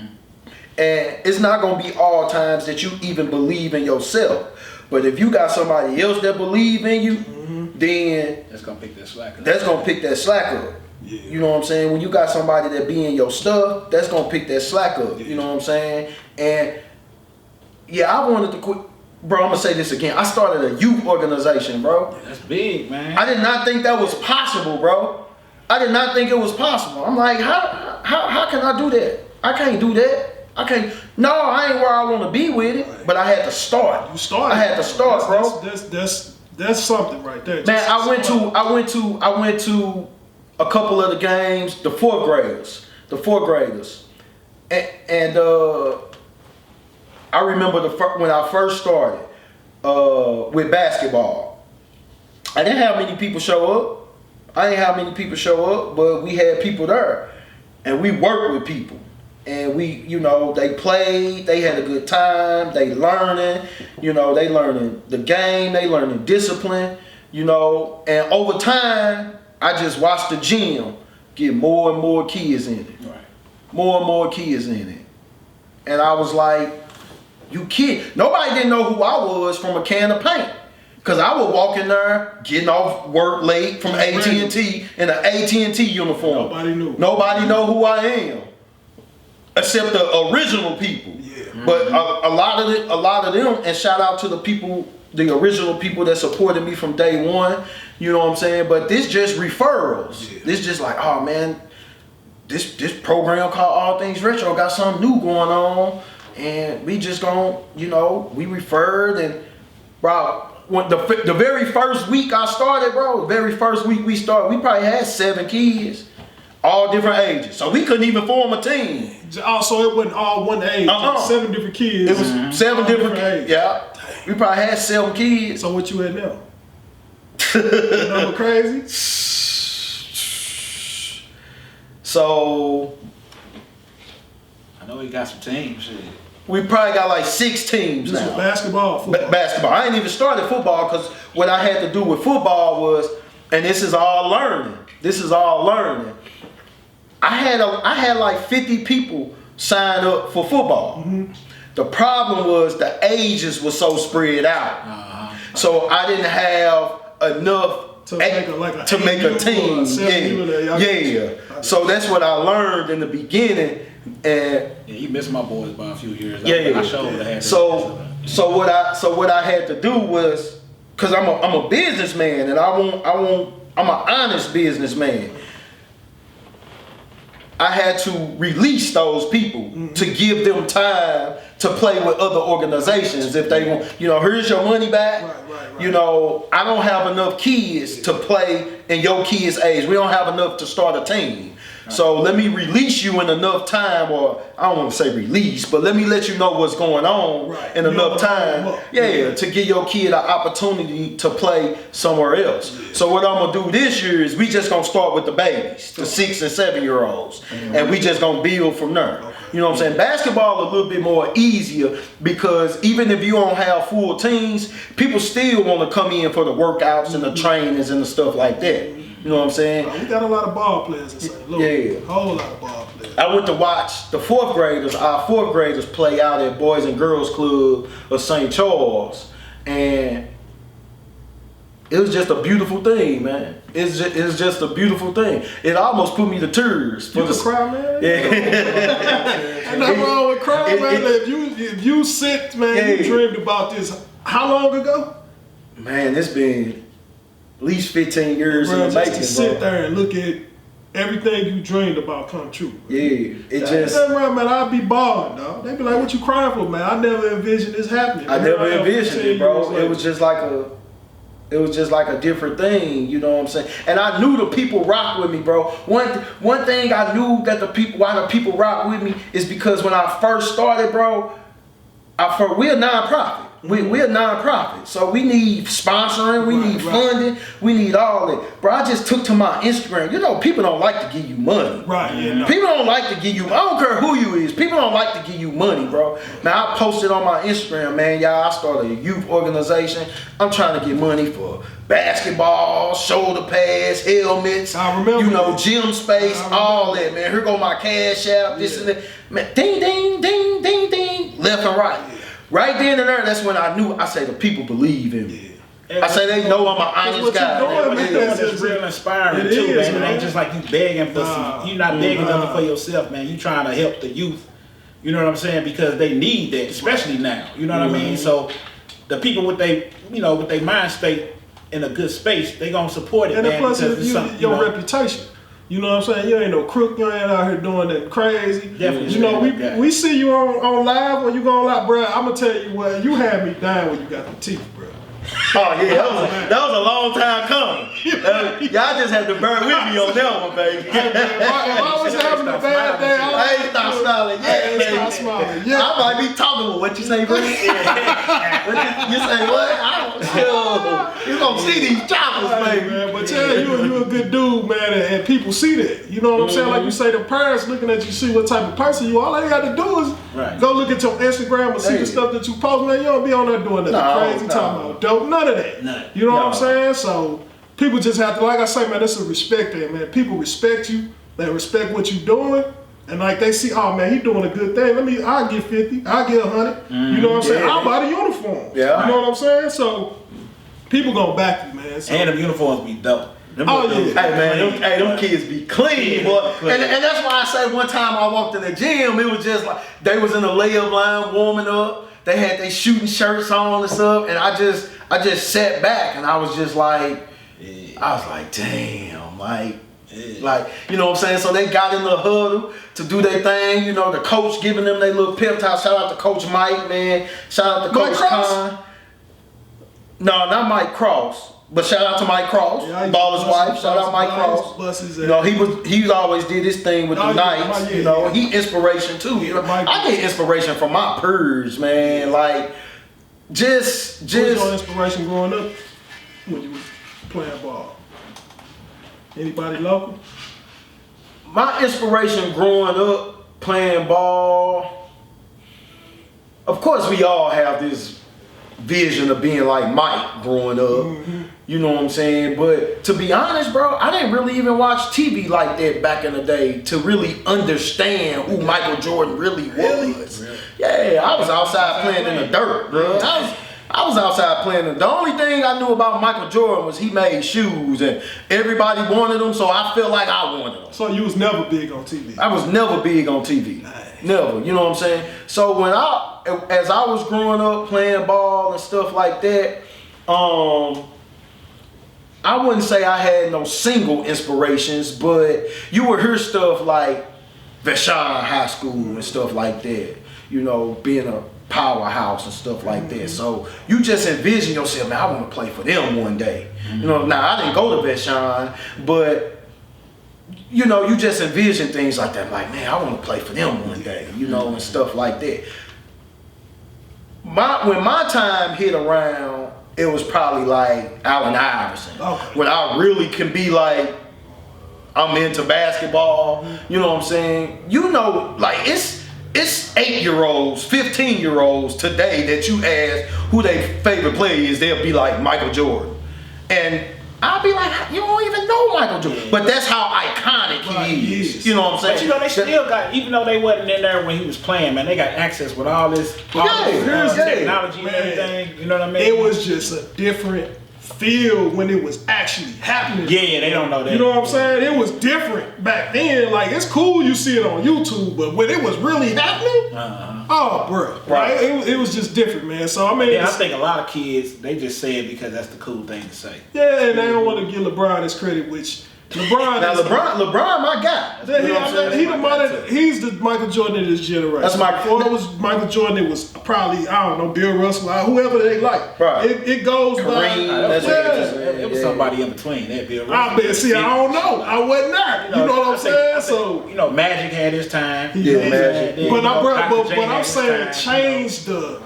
it's not gonna be all times that you even believe in yourself. But if you got somebody else that believe in you, then that's gonna pick that slack up. That's gonna pick that slack up. Yeah. You know what I'm saying? When you got somebody that be in your stuff, that's gonna pick that slack up. You know what I'm saying? And yeah, I wanted to quit. Bro, I'm gonna say this again. I started a youth organization, bro. That's big, man. I did not think that was possible, bro. I did not think it was possible. I'm like, how can I do that? I can't do that. I can't. No, I ain't where I want to be with it, but I had to start. You started. I had to start, bro. That's something right there. Man, I went to a couple of the games, the fourth graders, and I remember when I first started with basketball. I didn't have many people show up. But we had people there, and we worked with people, and they played, they had a good time, they learning, they learning the game, they learning discipline, and over time, I just watched the gym get more and more kids in it. Right. more and more kids in it. And I was like, you kid. Nobody didn't know who I was from a can of paint. Cause I would walk in there, getting off work late from AT&T in an AT&T uniform. Nobody knew. Nobody know who I am, except the original people. Yeah. But a lot of them, and shout out to the people, the original people that supported me from day one. You know what I'm saying? But this just referrals. Yeah. This just like, oh man, this program called All Things Retro got something new going on, and we just gonna, we referred. And bro, when the very first week I started, bro, the very first week we started, we probably had 7 kids, all different ages, so we couldn't even form a team. Also, it wasn't all one age. Uh-uh. 7 different kids. It was 7 different kids. ages. Yeah, we probably had 7 kids. So what you at now? You know, crazy. So I know he got some teams. Shit. we probably got like 6 teams This now. was basketball, football. Basketball. I ain't even started football because what I had to do with football was, and this is all learning. I had like 50 people sign up for football. Mm-hmm. The problem was the ages were so spread out, so I didn't have enough To make a to make a team. or 7 people that y'all Yeah. So that's what I learned in the beginning, and Yeah, you missed my boys by a few years. Yeah. I showed I had So what I had to do was, cause I'm a businessman and I'm an honest businessman. I had to release those people to give them time to play with other organizations if they want. Here's your money back. Right. I don't have enough kids to play in your kids' age. We don't have enough to start a team. So let me release you in enough time, or I don't want to say release, but let me let you know what's going on Right. in You enough don't time, hold 'em up. yeah, to give your kid an opportunity to play somewhere else. So what I'm gonna do this year is we just gonna start with the babies, the 6 and 7 year olds, and we just gonna build from there. You know what I'm saying? Basketball a little bit more easier because even if you don't have full teams, people still want to come in for the workouts and the trainings and the stuff like that. You know what I'm saying? We got a lot of ball players in St. Louis. Yeah. A whole lot of ball players. I went to watch the our 4th graders play out at Boys and Girls Club of St. Charles, and it was just a beautiful thing, man. It's just a beautiful thing. It almost put me to tears. You can cry, man. Yeah. Ain't nothing wrong with crying, man. If you sit, man, you Yeah. dreamed about this. How long ago? Man, it's been at least 15 years in Bro, the just making, to sit bro. there and look at everything you dreamed about come true. Yeah, it just. That's right, man. I'd be balling, dog. They'd be like, "What you crying for, man?" I never envisioned this happening. I Man, never am envisioned 15 it, bro. years later. It was just like a different thing, you know what I'm saying? And I knew the people rock with me, bro. One thing I knew that why the people rock with me is because when I first started, bro, we're a nonprofit. We're a nonprofit, so we need sponsoring, we need funding, we need all that. Bro, I just took to my Instagram. People don't like to give you money. Right, yeah, no. People don't like to give you, I don't care who you is, people don't like to give you money, bro. Now, I posted on my Instagram, man, y'all, I started a youth organization. I'm trying to get money for basketball, shoulder pads, helmets, I remember that. gym space, all that, man. Here go my cash app, this and that. Man, ding, ding, ding, ding, ding, left and right. Right then and there, that's when I knew, I say the people believe in me. I say they know I'm an honest what you guy. doing, man, It's real inspiring It too, is, man. It man. ain't just like you begging for some. You're not begging nothing for yourself, man. You trying to help the youth. You know what I'm saying? Because they need that, especially now. You know what I mean? So the people with their mind state in a good space, they gonna support it, And man. then plus, because it's something, your reputation. You know what I'm saying? You ain't no crook. You ain't out here doing that crazy. Definitely. You know, Yeah. we see you on live when you go on live, bro. I'm gonna tell you what, you had me dying when you got the teeth, bro. Oh yeah, that was a long time coming. Y'all just had to bear with me on that one, baby. If I was having a bad day, I ain't stop smiling yet, I ain't baby. stop smiling yet. I might be talking with what you say, bro. You say what? I don't know. You gonna see these choppers, Hey, baby. man, but tell you a good dude, man, and people see that. You know what I'm saying? Like you say, the parents looking at you, see what type of person you are. All they got to do is go look at your Instagram and see the stuff that you post, man. You don't be on there doing nothing crazy, talking about dope, none of that. You know what I'm saying? So people just have to, like I say, man, that's a respect thing, man. People respect you, they respect what you're doing, And like they see, oh man, he doing a good thing. I'll get 50, I'll get 100. You know what I'm saying? Yeah. I'll buy the uniform. Yeah. You know what I'm saying? So people gonna back you, man. So, And them uniforms be dope. Them Oh, little dudes yeah. be Hey man, clean. them kids be clean, Yeah, boy. clean. And that's why I say one time I walked in the gym, it was just like they was in the layup line warming up. They had their shooting shirts on and stuff, and I just sat back and I was just like, I was like, damn, like, you know what I'm saying? So they got in the huddle to do their thing. You know, the coach giving them their little pep talk. Shout out to Coach Mike, man. Shout out to Mike Coach Cross? Khan. No, not Mike Cross. But shout out to Mike Cross, Yeah, I used to Baller's bust- wife. Shout out Mike I used to Cross. bust his You know, ass. he always did his thing with Oh, the yeah, Knights. yeah, You know, yeah. he inspiration too. You know, Mike- I get inspiration from my peers, man. Like, just What was your inspiration growing up when you was playing ball? Anybody local? my inspiration growing up playing ball. Of course, we all have this vision of being like Mike growing up. You know what I'm saying? But to be honest, bro, I didn't really even watch TV like that back in the day to really understand who Michael Jordan really was. Yeah, I was outside playing in the dirt, bro. I was outside playing. The only thing I knew about Michael Jordan was he made shoes and everybody wanted them, so I felt like I wanted them. So you was never big on TV. I was never big on TV. Never, you know what I'm saying? So as I was growing up playing ball and stuff like that, I wouldn't say I had no single inspirations, but you would hear stuff like Vashon High School and stuff like that, you know, being a powerhouse and stuff like that. So you just envision yourself, man, I want to play for them one day. You know, now I didn't go to Vashon, but you know, you just envision things like that, like, man, I want to play for them one day, you know, and stuff like that. When my time hit around, it was probably like Allen Iverson. Okay. When I really can be like, I'm into basketball, you know what I'm saying? You know, like it's 8-year-olds, 15-year-olds today that you ask who their favorite player is, they'll be like Michael Jordan. And I'll be like, you don't even know Michael Jordan. But that's how iconic Right, he he is. is. You know what I'm saying? But you know, they still got, even though they wasn't in there when he was playing, man, they got access with all this technology and Man. everything. You know what I mean? It was just a different feel when it was actually happening. Yeah, they don't know that. You know what I'm saying? It was different back then. Like, it's cool you see it on YouTube, but when it was really happening, oh, bro. Right. It was just different, man. So, I mean, Yeah, I think a lot of kids, they just say it because that's the cool thing to say. yeah, and they don't want to give LeBron his credit, which LeBron Now is LeBron, my guy. Yeah, You know what I'm saying? he's the Michael Jordan of this generation. That's my- Before it was Michael Jordan, it was probably, I don't know, Bill Russell, whoever they like. Right. It goes by. Kareem, that's what it is. It was somebody in between. That'd be a I bet. See, I don't know. I wasn't there. You know what I'm saying? So, you know, Magic had his time. Yeah, Magic. but Dr. I'm J saying had his time, change the.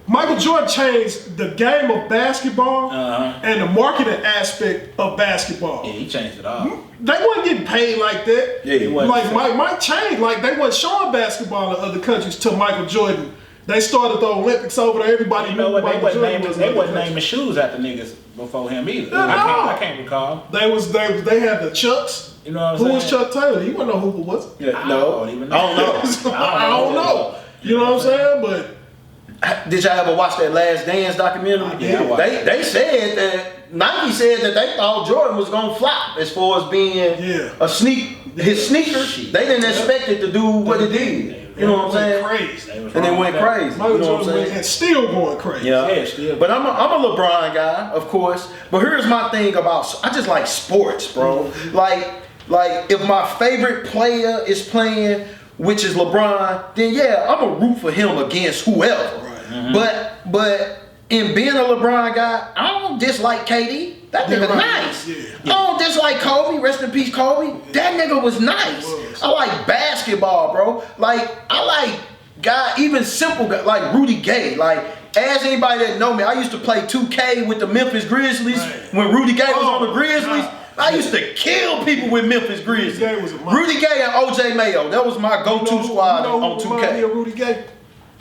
Michael Jordan changed the game of basketball and the marketing aspect of basketball. Yeah, he changed it all. They wasn't getting paid like that. Yeah, he wasn't. Like Mike changed. Like they wasn't showing basketball in other countries till Michael Jordan. They started the Olympics over there. Everybody You know what? knew They Michael wasn't Jordan naming, was in they other wasn't countries. naming shoes after niggas before him either. No. I can't recall. They had the Chucks. You know what I'm Who saying? was Chuck Taylor? You wouldn't know who it was. Yeah, I no, don't even know. I don't know. I don't know. You know what I'm saying? But Did y'all ever watch that Last Dance documentary? Yeah, I watched They said that Nike said that they thought Jordan was gonna flop as far as being his sneakers. They didn't expect it to do what it did. You know what I'm saying? Crazy. And it went crazy. Michael You know what I'm Jordan went saying? and still going crazy. Yeah, still. But I'm a LeBron guy, of course. But here's my thing about, I just like sports, bro. Like if my favorite player is playing, which is LeBron, then yeah, I'm gonna root for him against whoever. But in being a LeBron guy, I don't dislike KD. That nigga nice. Yeah. I don't dislike Kobe. Rest in peace, Kobe. That nigga was nice. I like basketball, bro. Like I like even simple guys like Rudy Gay. Like ask anybody that know me. I used to play 2K with the Memphis Grizzlies when Rudy Gay was on the Grizzlies. I used to kill people with Memphis Grizzlies. Gay was a monster. Rudy Gay and OJ Mayo. That was my go-to squad on Rudy 2K. Gay?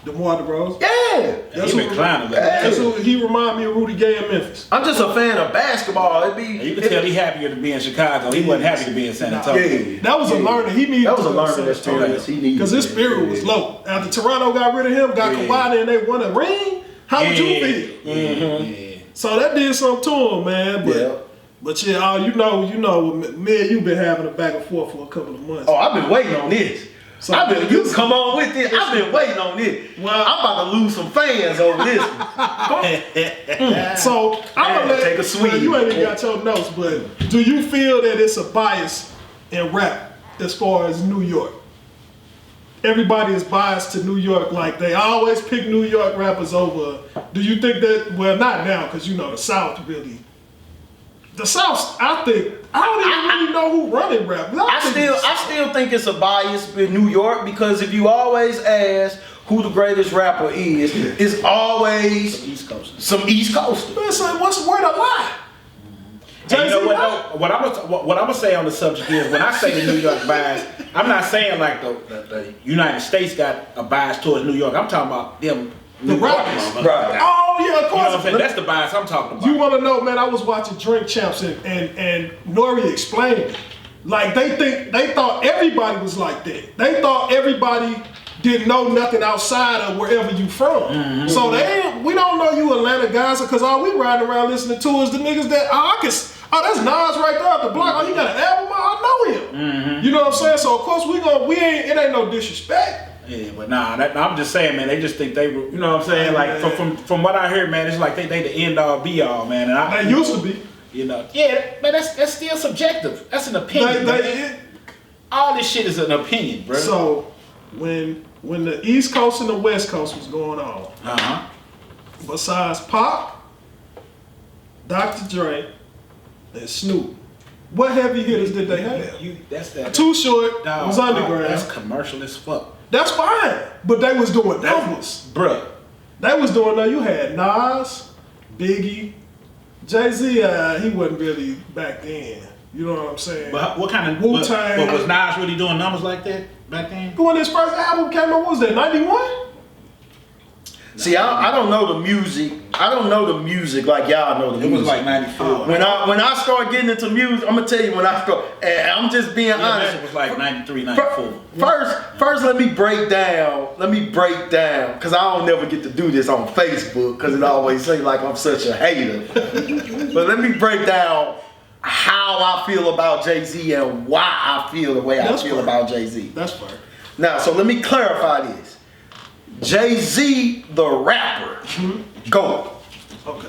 DeMar DeRozan. Yeah. He been climbing like that. That's who he remind me of Rudy Gay in Memphis. I'm just a fan of basketball. You can tell he happier to be in Chicago. He wasn't happy to be in San Antonio. Yeah. That was a learning. He needed That was to a go to learning San Antonio. experience. He needed Because his spirit was low. After Toronto got rid of him, got Kawhi, and they won a ring. How would you feel? Yeah. So that did something to him, man. But, Yeah. but yeah, you know, me and you been having a back and forth for a couple of months. Oh, I've been waiting on this. So you come on with it. I've been waiting on this. Well- I'm about to lose some fans over this one. So I'm gonna Take a swig. well, you ain't even got your notes, but do you feel that it's a bias in rap as far as New York? Everybody is biased to New York, like they always pick New York rappers over. Do you think that? Well, not now, because you know the South really. The South, I think I don't even really know who running rap. I still think it's a bias in New York because if you always ask who the greatest rapper is, it's always East Coast. some East Coasters. Listen, what's the word a lie? And you know what? Though? What I'm gonna say on the subject is when I say the New York bias, I'm not saying like the United States got a bias towards New York. I'm talking about them. The New York rappers. motherfuckers. Right. Oh yeah, of You know what I'm course. saying? That's the bias I'm talking about. You want to know, man? I was watching Drink Champs and Nori explained it. Like they thought everybody was like that. They thought everybody didn't know nothing outside of wherever you from. Mm-hmm. So we don't know you Atlanta guys because all we riding around listening to is the niggas that that's Nas right there at the block. Oh, he got an album. I know him. Mm-hmm. You know what I'm saying? So of course it ain't no disrespect. Yeah, but nah, I'm just saying, man. They just think they were, you know what I'm saying? Like from what I heard, man, it's like they the end all be all, man. And They used to be. you know, yeah, man. That's still subjective. That's an opinion. man. All this shit is an opinion, bro. So when the East Coast and the West Coast was going on, besides Pop, Dr. Dre, and Snoop, what heavy hitters did they have? That's that. Too Short No, was underground. That's commercial as fuck, That's fine, but they was doing numbers. bruh. They was doing that. You had Nas, Biggie, Jay-Z. He wasn't really back then. You know what I'm saying? But what kind of Wu-Tang. But was Nas really doing numbers like that back then? When his first album came out, what was that, 91? See, I don't know the music. I don't know the music like y'all know the It music. was like 94. When I start getting into music, I'm gonna tell you when I start. And I'm just being honest. It was like 93, 94. First, let me break down, because I don't never get to do this on Facebook, because it always seems like I'm such a hater. But let me break down how I feel about Jay-Z and why I feel the way I That's feel fair. about Jay-Z. That's fair. Now, so let me clarify this. Jay-Z, the rapper, go. Okay.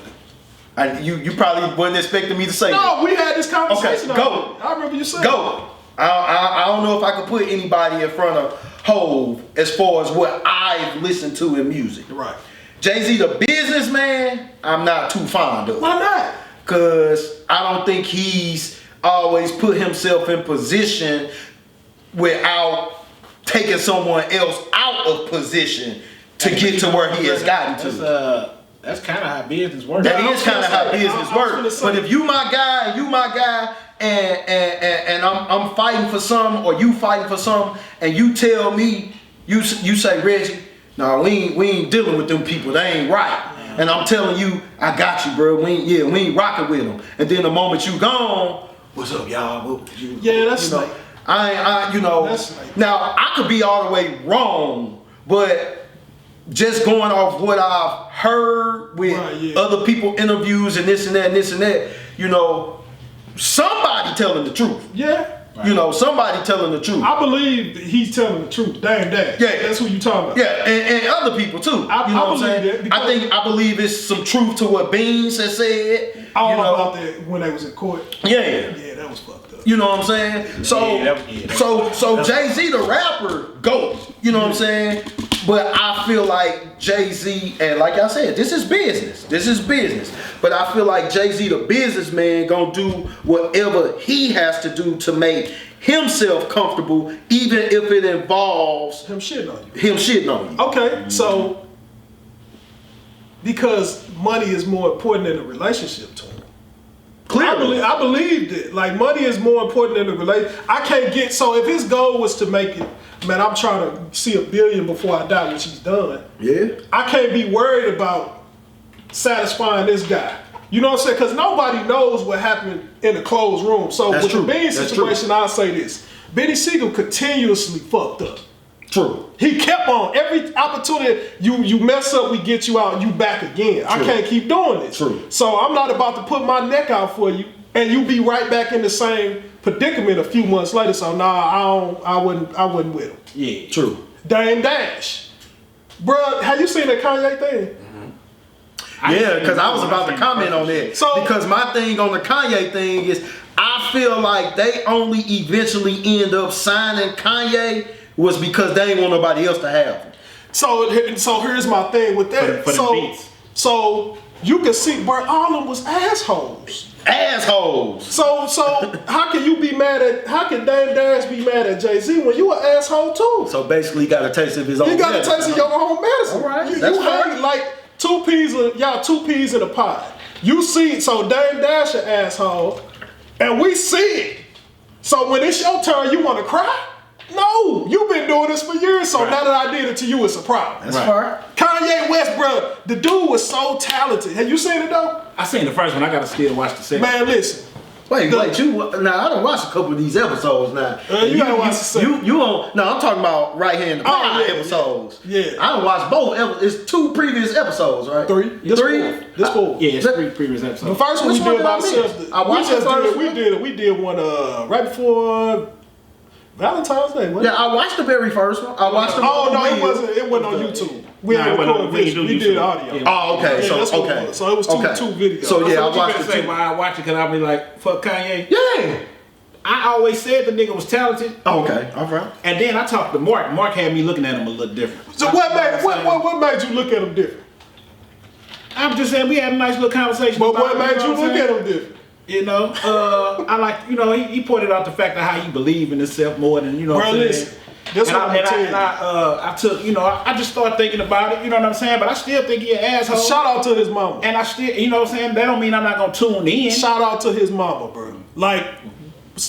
And you probably wasn't expecting me to say that. No, we had this conversation. Okay, go. already. I remember you saying. Go. I don't know if I could put anybody in front of Hove as far as what I've listened to in music. Right. Jay-Z, the businessman, I'm not too fond of. Why not? Because I don't think he's always put himself in position without taking someone else out of position to get to where he has gotten to. That's kind of how business works. That I is was kind of gonna how say, business I was gonna works. say. But if you my guy, and you my guy, and I'm fighting for some, or you fighting for some, and you tell me, you say, Reggie, no, we ain't dealing with them people. They ain't right. And I'm telling you, I got you, bro. We ain't rocking with them. And then the moment you gone, what's up, y'all? Yeah, that's you know, like- that's like- now I could be all the way wrong, but just going off what I've heard with Right, yeah. other people interviews and this and that and this and that, you know, somebody telling the truth. Yeah. You know, somebody telling the truth. I believe that he's telling the truth. Damn. Yeah. That's who you talking about. Yeah, and other people too. I you know what I'm believe saying? that because- I believe it's some truth to what Beans has said. All you know, about that when they was in court. yeah. Yeah, that was fucked up. You know what I'm saying? So, Yeah, so Jay-Z the rapper goes. You know what I'm saying? But I feel like Jay-Z, and like I said, this is business. This is business. But I feel like Jay-Z the businessman gonna do whatever he has to do to make himself comfortable, even if it involves Him shitting on you. him shitting on you. Okay, so because money is more important than a relationship to him. Clearly. I believed it. Like, money is more important than the relationship. I can't get, so if his goal was to make it, man, I'm trying to see $1 billion before I die, which he's done. Yeah. I can't be worried about satisfying this guy. You know what I'm saying? Because nobody knows what happened in a closed room. So That's with true. the Bean That's situation, I'll say this. Benny Siegel continuously fucked up. True. He kept on. Every opportunity you mess up, we get you out, you back again. I can't keep doing this. True. So I'm not about to put my neck out for you and you be right back in the same predicament a few months later. So nah, I wouldn't with him. Yeah. True. Dame Dash. Bruh, have you seen that Kanye thing? Yeah, because I was about to comment on that. So- because my thing on the Kanye thing is, I feel like they only eventually end up signing Kanye was because they ain't want nobody else to have him. So here's my thing with that. For the beats. So you can see, bro, all of them was assholes. Assholes. So how can you be mad at? How can Dame Dash be mad at Jay-Z when you an asshole too? So basically, he got a taste of his own. You got to medicine. taste of your own medicine. All right, You that's hate fair. like two peas in a pod. You see, so Dame Dash an asshole, and we see it. So when it's your turn, you want to cry? No, you've been doing this for years. So now that I did it to you, it's a problem. That's fair. Kanye West, bro, the dude was so talented. Have you seen it though? I seen the first one. I gotta still watch the second. Man, listen. Wait, you now I done watched a couple of these episodes now. You gotta watch the second. You on no, I'm talking about right here in the pod yeah, episodes. yeah. I done watched both. It's 2 previous episodes, right? 3. This 3? 4. This 4. Yeah, it's previous The episodes. first one Which we one did did I by miss? ourselves. I watched the first one. We did one right before Valentine's Day. Wasn't Yeah, I watched the very first one. I watched the Oh no, Wheel. it wasn't on YouTube. We Nah, had it wasn't- recorded we didn't visual. do We did YouTube. audio. Yeah. Oh, okay. Yeah, So that's what it okay. was. So it was two videos. So yeah, I What you watched better the say 2. why I watch it? Cause I be like, fuck Kanye. Yeah. I always said the nigga was talented, Oh, okay. All right. and then I talked to Mark. Mark had me looking at him a little different. So what made you look at him different? I'm just saying we had a nice little conversation. But about what it, made know you what look I'm saying? at him different? You know, I like, you know, he pointed out the fact of how he believe in himself more than, you know what Bro, I'm saying? listen. This And what I'm telling you. I took, you know, I just started thinking about it, you know what I'm saying? But I still think he an asshole. Shout out to his mama. And I still, you know what I'm saying? That don't mean I'm not gonna tune in. Shout out to his mama, bro. Like,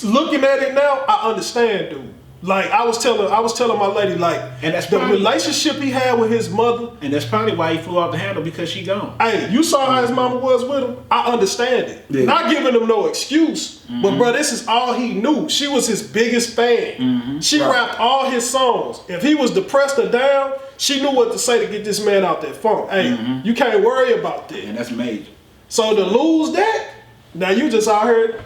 looking at it now, I understand, dude. Like I was telling my lady, like, And that's the probably- relationship he had with his mother. And that's probably why he flew off the handle, because she gone. Hey, you saw how his mama was with him. I understand it. Yeah. Not giving him no excuse, but bro, this is all he knew. She was his biggest fan. She rapped all his songs. If he was depressed or down, she knew what to say to get this man out that funk. Hey, you can't worry about that. And that's major. So to lose that, now you just out here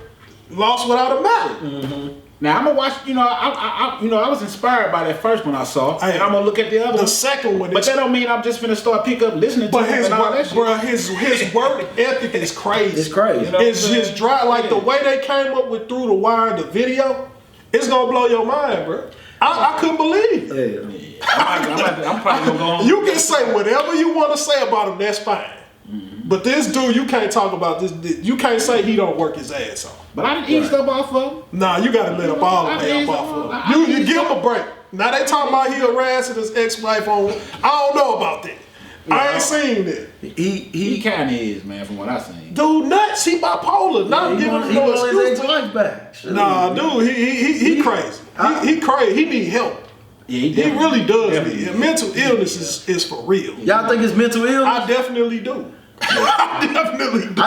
lost without a matter. Now I'm gonna watch. You know, I was inspired by that first one I saw, Hey, and I'm gonna look at the other The one. second one, But that don't mean I'm just finna start pick up listening to but him his and all that work, shit. bro, his work ethic is crazy. It's crazy. You know? His drive, like the way they came up with Through the Wire, the video, it's gonna blow your mind, bro. I couldn't believe it. Yeah. I'm probably gonna go home. You can say whatever you want to say about him, that's fine. But this dude, you can't talk about this. You can't say he don't work his ass off. But I didn't ease up off of him. Nah, you gotta let up all the way up off of him. You give him a break. Now they talking about he harassing his ex-wife on. I don't know about that. I ain't seen that. He He kind of is, man, from what I seen. Dude, nuts. He bipolar. Not he giving want him no his excuse. ex-wife back. Shit. Nah, dude, he crazy. He crazy. He need help. Yeah, He definitely- really does. definitely Need. is. Mental illness is for real. Y'all think it's mental illness? I definitely do. I definitely do.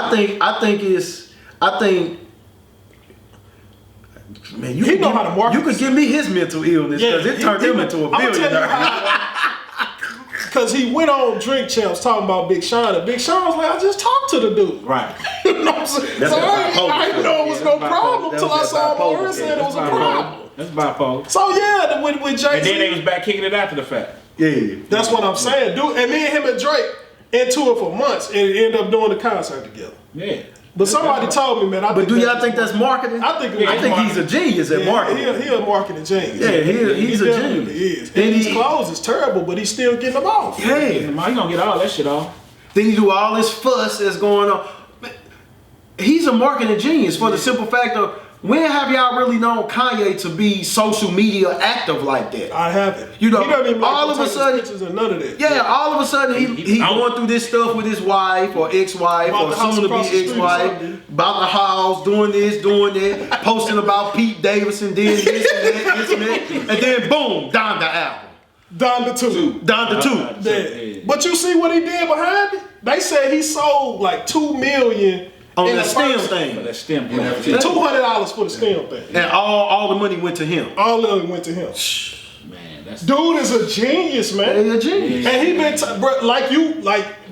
I think man, you He could know give, how to market you could give me his mental illness because it turned him into a billionaire. Because he went on Drink Champs talking about Big Sean, and Big Sean was like, I just talked to the dude. Right. You know what I'm saying? That's So that bipolar I didn't know it was shit. no That's problem bipolar. until I That's saw him bipolar on here shit. saying it was a That's problem. That's bipolar. So yeah, with And then they Jay-Z, was back kicking it after the fact. Yeah. that's what I'm saying, dude. And me and him and Drake into it for months and ended up doing the concert together. Yeah. But somebody told me, man, But do y'all think that's marketing? I think Yeah, I think he's a genius at marketing. He a marketing genius. Yeah, he's a definitely genius. is. Then And his he- clothes is terrible, but he's still getting them off. Yeah. He gonna get all that shit off. Then you do all this fuss that's going on. Man, he's a marketing genius for the simple fact of When have y'all really known Kanye to be social media active like that? I haven't. You know, he doesn't even like all to of a take sudden- pictures and none of that. Yeah, all of a sudden he going through this stuff with his wife or ex-wife About or the house soon to across the be street or ex-wife, something. about the house, doing this, doing that, posting about Pete Davidson, doing this and that, this and that, and then boom, Donda album. Donda 2. Donda 2. Yeah. But you see what he did behind it? They said he sold like $2 million On in the the STEM first- thing. That stem $200 for the STEM thing. And all the money went to him. All of it went to him. Man, that's Dude is a genius, man. Hey, a genius. And he been, bro, like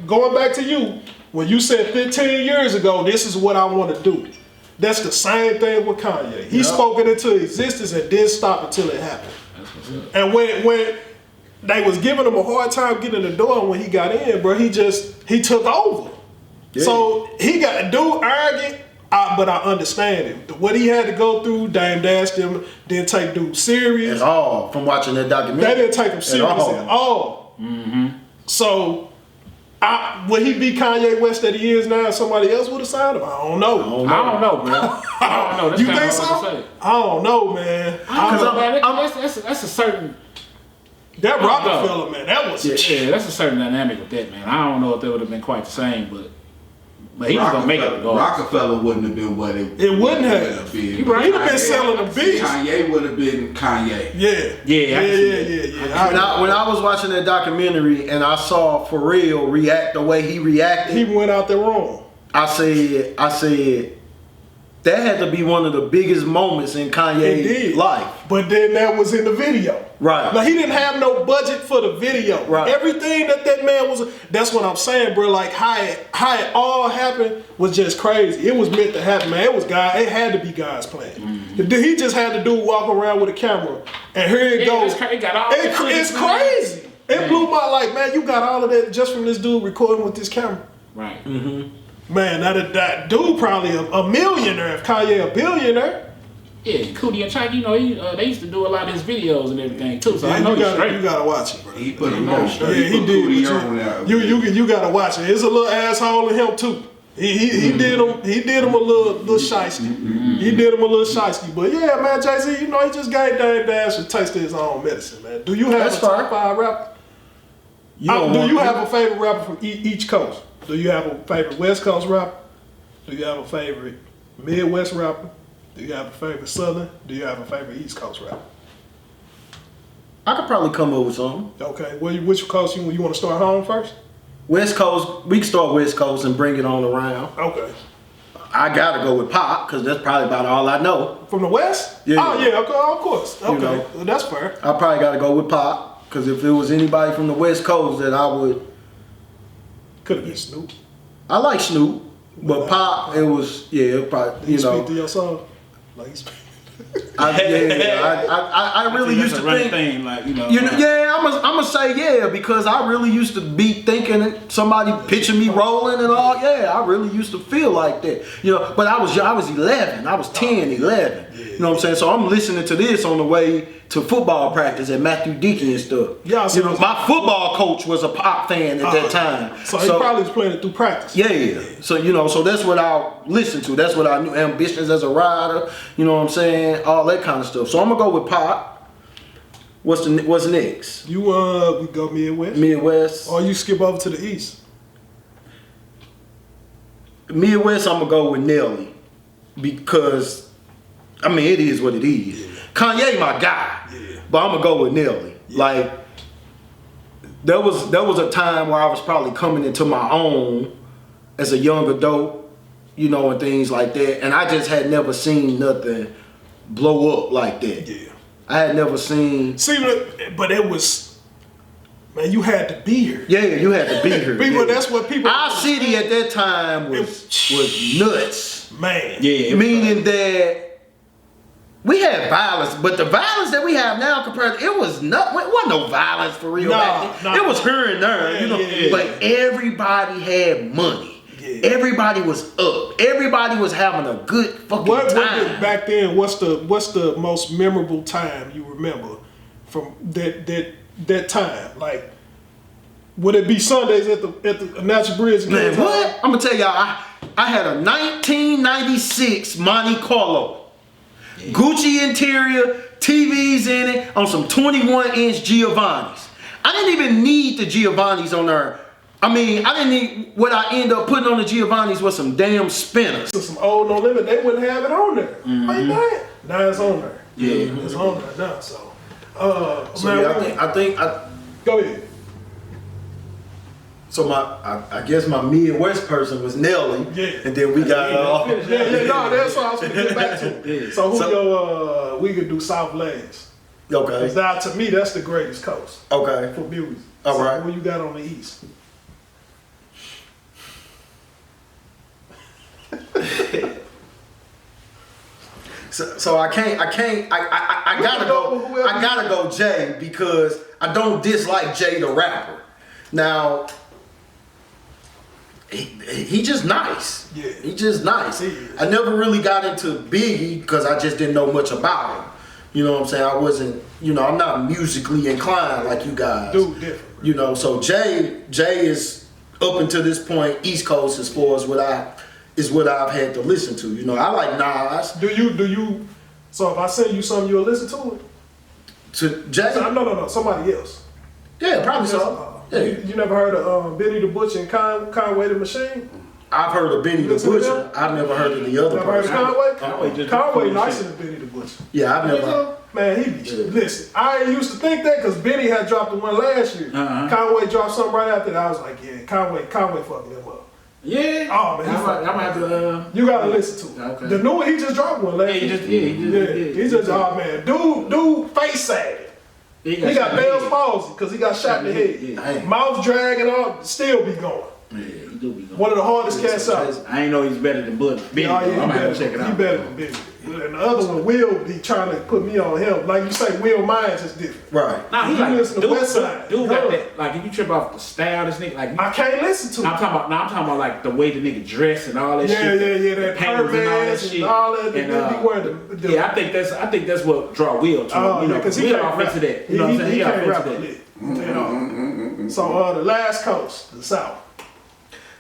going back to you, when you said 15 years ago, this is what I want to do. That's the same thing with Kanye. He spoke it into existence and didn't stop until it happened. And when they was giving him a hard time getting in the door, and when he got in, bro, he took over. Yeah. So he got dude arrogant, but I understand him. What he had to go through, Dame Dash them didn't take dude serious. At all from watching that documentary. They didn't take him serious at all. So, would he be Kanye West that he is now? If somebody else would have signed him? I don't know. I don't know, bro. I don't know. That's You kinda think hard so? to say. I don't know, man. I don't know, man. I'm- That's a certain. That know. Rockefeller, man, that was Yeah, that's a certain dynamic with that, man. I don't know if that would have been quite the same, but he was gonna make it regardless. Rockefeller wouldn't have been what it wouldn't have. been. You right. He'd have been selling the beats. Kanye would have been Kanye. Yeah. Yeah, I can see that. When I was watching that documentary and I saw Pharrell react the way he reacted, He went out there wrong. I said, that had to be one of the biggest moments in He Kanye's did. life. But then that was in the video. Right. Now he didn't have no budget for the video. Right. Everything that man was, that's what I'm saying, bro. Like how it all happened was just crazy. It was meant to happen, man. It had to be God's plan. He just had the dude walk around with a camera, and here it goes. It got all It's crazy. It blew my like, man. You got all of that just from this dude recording with this camera. Right. Man, that dude probably a millionaire. If Kanye a billionaire. Yeah, Cootie and Chike, they used to do a lot of his videos and everything too. So Yeah, I know you he's straight. gotta watch it, bro. He put him on. Yeah, he put did. Cootie but on there. You gotta watch it. There's a little asshole in him too. He did him a little shiesty. He did him a little shiesty. But yeah, man, Jay-Z, he just gave Dame Dash a taste of his own medicine, man. Do you have That's a top fair. 5 rapper? Do you have a favorite rapper from each coast? Do you have a favorite West Coast rapper? Do you have a favorite Midwest rapper? Do you have a favorite Southern? Do you have a favorite East Coast rapper? I could probably come up with something. Okay, which coast you want to start home first? West Coast, we can start West Coast and bring it on around. Okay. I gotta go with Pop, because that's probably about all I know. From the West? Yeah. Oh, yeah, okay, of course. Okay, know. well, that's fair. I probably gotta go with Pop, because if it was anybody from the West Coast that I would, Could have been Snoop. I like Snoop, but Pop, it was, it probably, Did you speak to your song? Like, he speak. I really used to think. thing, like Yeah, I'm gonna say yeah, because I really used to be thinking that somebody pitching me rolling and all. Yeah, I really used to feel like that. But I was 11, I was 10, 11. You know what I'm saying? So I'm listening to this on the way to football practice at Matthew Deacon and stuff. Yeah, so my football coach was a Pop fan at that time. So he probably was playing it through practice. Yeah. So so that's what I listened to. That's what I knew. Ambitions as a rider. You know what I'm saying? All that kind of stuff. So I'm gonna go with Pop. What's next? You we go Midwest? Midwest. Or you skip over to the East? Midwest. I'm gonna go with Nelly because it is what it is. Yeah. Kanye, my guy. Yeah. But I'm gonna go with Nelly. Yeah. Like there was a time where I was probably coming into my own as a young adult, and things like that. And I just had never seen nothing blow up like that. Yeah. I had never seen. But it was, man, you had to be here. Yeah, you had to be here. People, that's what people. Our city at that time was nuts. Man. Yeah. Meaning that we had violence, but the violence that we have now compared, it wasn't no violence for real back then. It was here and there, Yeah. But everybody had money. Yeah. Everybody was up. Everybody was having a good fucking time. Back then, what's the most memorable time you remember from that time? Like, would it be Sundays at the Natural Bridge? Man, what? I'm gonna tell y'all, I had a 1996 Monte Carlo. Gucci interior, TVs in it, on some 21-inch Giovanni's. I didn't even need the Giovanni's on there. I mean, I didn't need, what I end up putting on the Giovanni's was some damn spinners. So some old No Limit, they wouldn't have it on there. Like that. Now it's on there. Yeah. It's on there now. So, So man, yeah, I think go ahead. so I guess my Midwest person was Nelly, Yeah. and then we got Yeah, no, that's what I was gonna get back to. Yeah. So who we could do South Lanes. okay, Now to me, that's the greatest coast okay. for music. All So right. What you got on the East? So I gotta go Jay because I don't dislike Jay the rapper. Now he just nice. Yeah. He just nice. He is. I never really got into Biggie because I just didn't know much about him. You know what I'm saying? I wasn't, I'm not musically inclined like you guys. Dude, different. So Jay is up until this point East Coast as far as what I've had to listen to. I like Nas. Do you? So if I send you something, you'll listen to it? To Jay? No, somebody else. Yeah, probably so. Yeah. You never heard of Benny the Butcher and Conway the Machine? I've heard of Benny the Listen to Butcher. them? I've never heard of the other Never heard of person. Conway? Conway nicer than Benny the Butcher. Yeah, I've never. Man, he be listen. I ain't used to think that because Benny had dropped the one last year. Conway dropped something right after that. I was like, yeah, Conway fucking him up. Yeah. Oh man, I'm gonna have to. you gotta listen to it. Okay. The new one, he just dropped one last He year. just Oh man, dude face sagging. He got Bell's palsy because he got shot in the head. Yeah. Mouth dragging on, still be going. Yeah, he do be going. One of the hardest cats out. I ain't know he's better than Benny. Oh, yeah, I'm gonna have to check it out. He better than Benny. And the other one, Will be trying to put me on him. Like you say, Will Myers is different. Right. Nah, he You like listen to West Side. Dude got Huh. that. Like if you trip off the style, this nigga like. I can't listen to I'm it. talking about like the way the nigga dress and all that shit. Yeah, the that panties Hermes and all that. And, And he wearing the yeah, I think that's what draw Will to Oh, him. yeah, because he Will can't off rap. into that. You know what I'm saying? He off can't into rap that. lit. So the last coast, the South.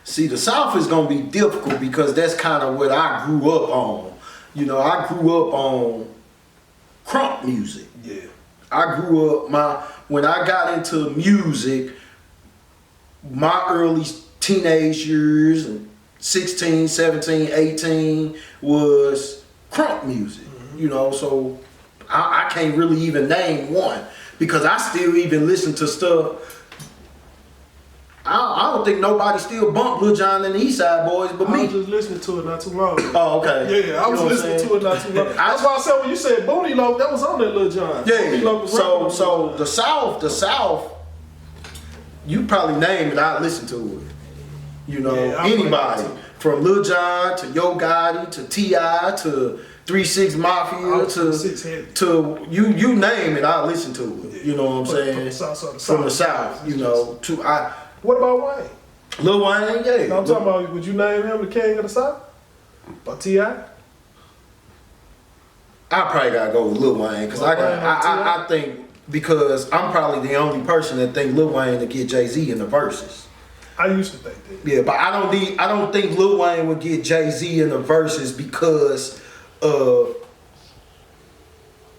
See, the South is gonna be difficult because that's kind of what I grew up on. I grew up on crunk music. Yeah. I grew up when I got into music, my early teenage years, 16, 17, 18, was crunk music. So I can't really even name one because I still even listen to stuff. I don't think nobody still bumped Lil Jon and the East Side Boys but I me. was just listening to it not too long ago. Oh, okay. Yeah, I was listening to it not too long. That's why I said when you said Booty Lope, that was on there, Lil Jon. Booty Yeah. Lope was rapping on So Lil the South, you probably name it, I listen to it. Yeah, I Anybody play it from Lil Jon to Yo Gotti to T.I. to 3 6 Mafia Oh, to 3-6 heavy. to you name it, I listen to it. You know what I'm From saying? the South, so the From the South. South, What about Wayne? Lil Wayne, yeah. No, I'm talking about, would you name him the king of the South? Or T.I.? I probably gotta go with Lil Wayne because I think because I'm probably the only person that think Lil Wayne to get Jay-Z in the verses. I used to think that. Yeah, but I don't think Lil Wayne would get Jay-Z in the verses because of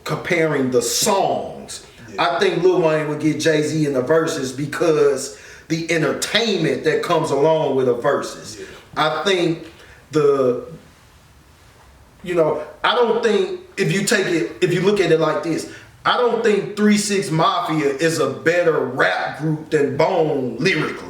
comparing the songs. Yeah. I think Lil Wayne would get Jay-Z in the verses because the entertainment that comes along with the verses. Yeah. I think I don't think if you look at it like this, I don't think 3 6 Mafia is a better rap group than Bone lyrically.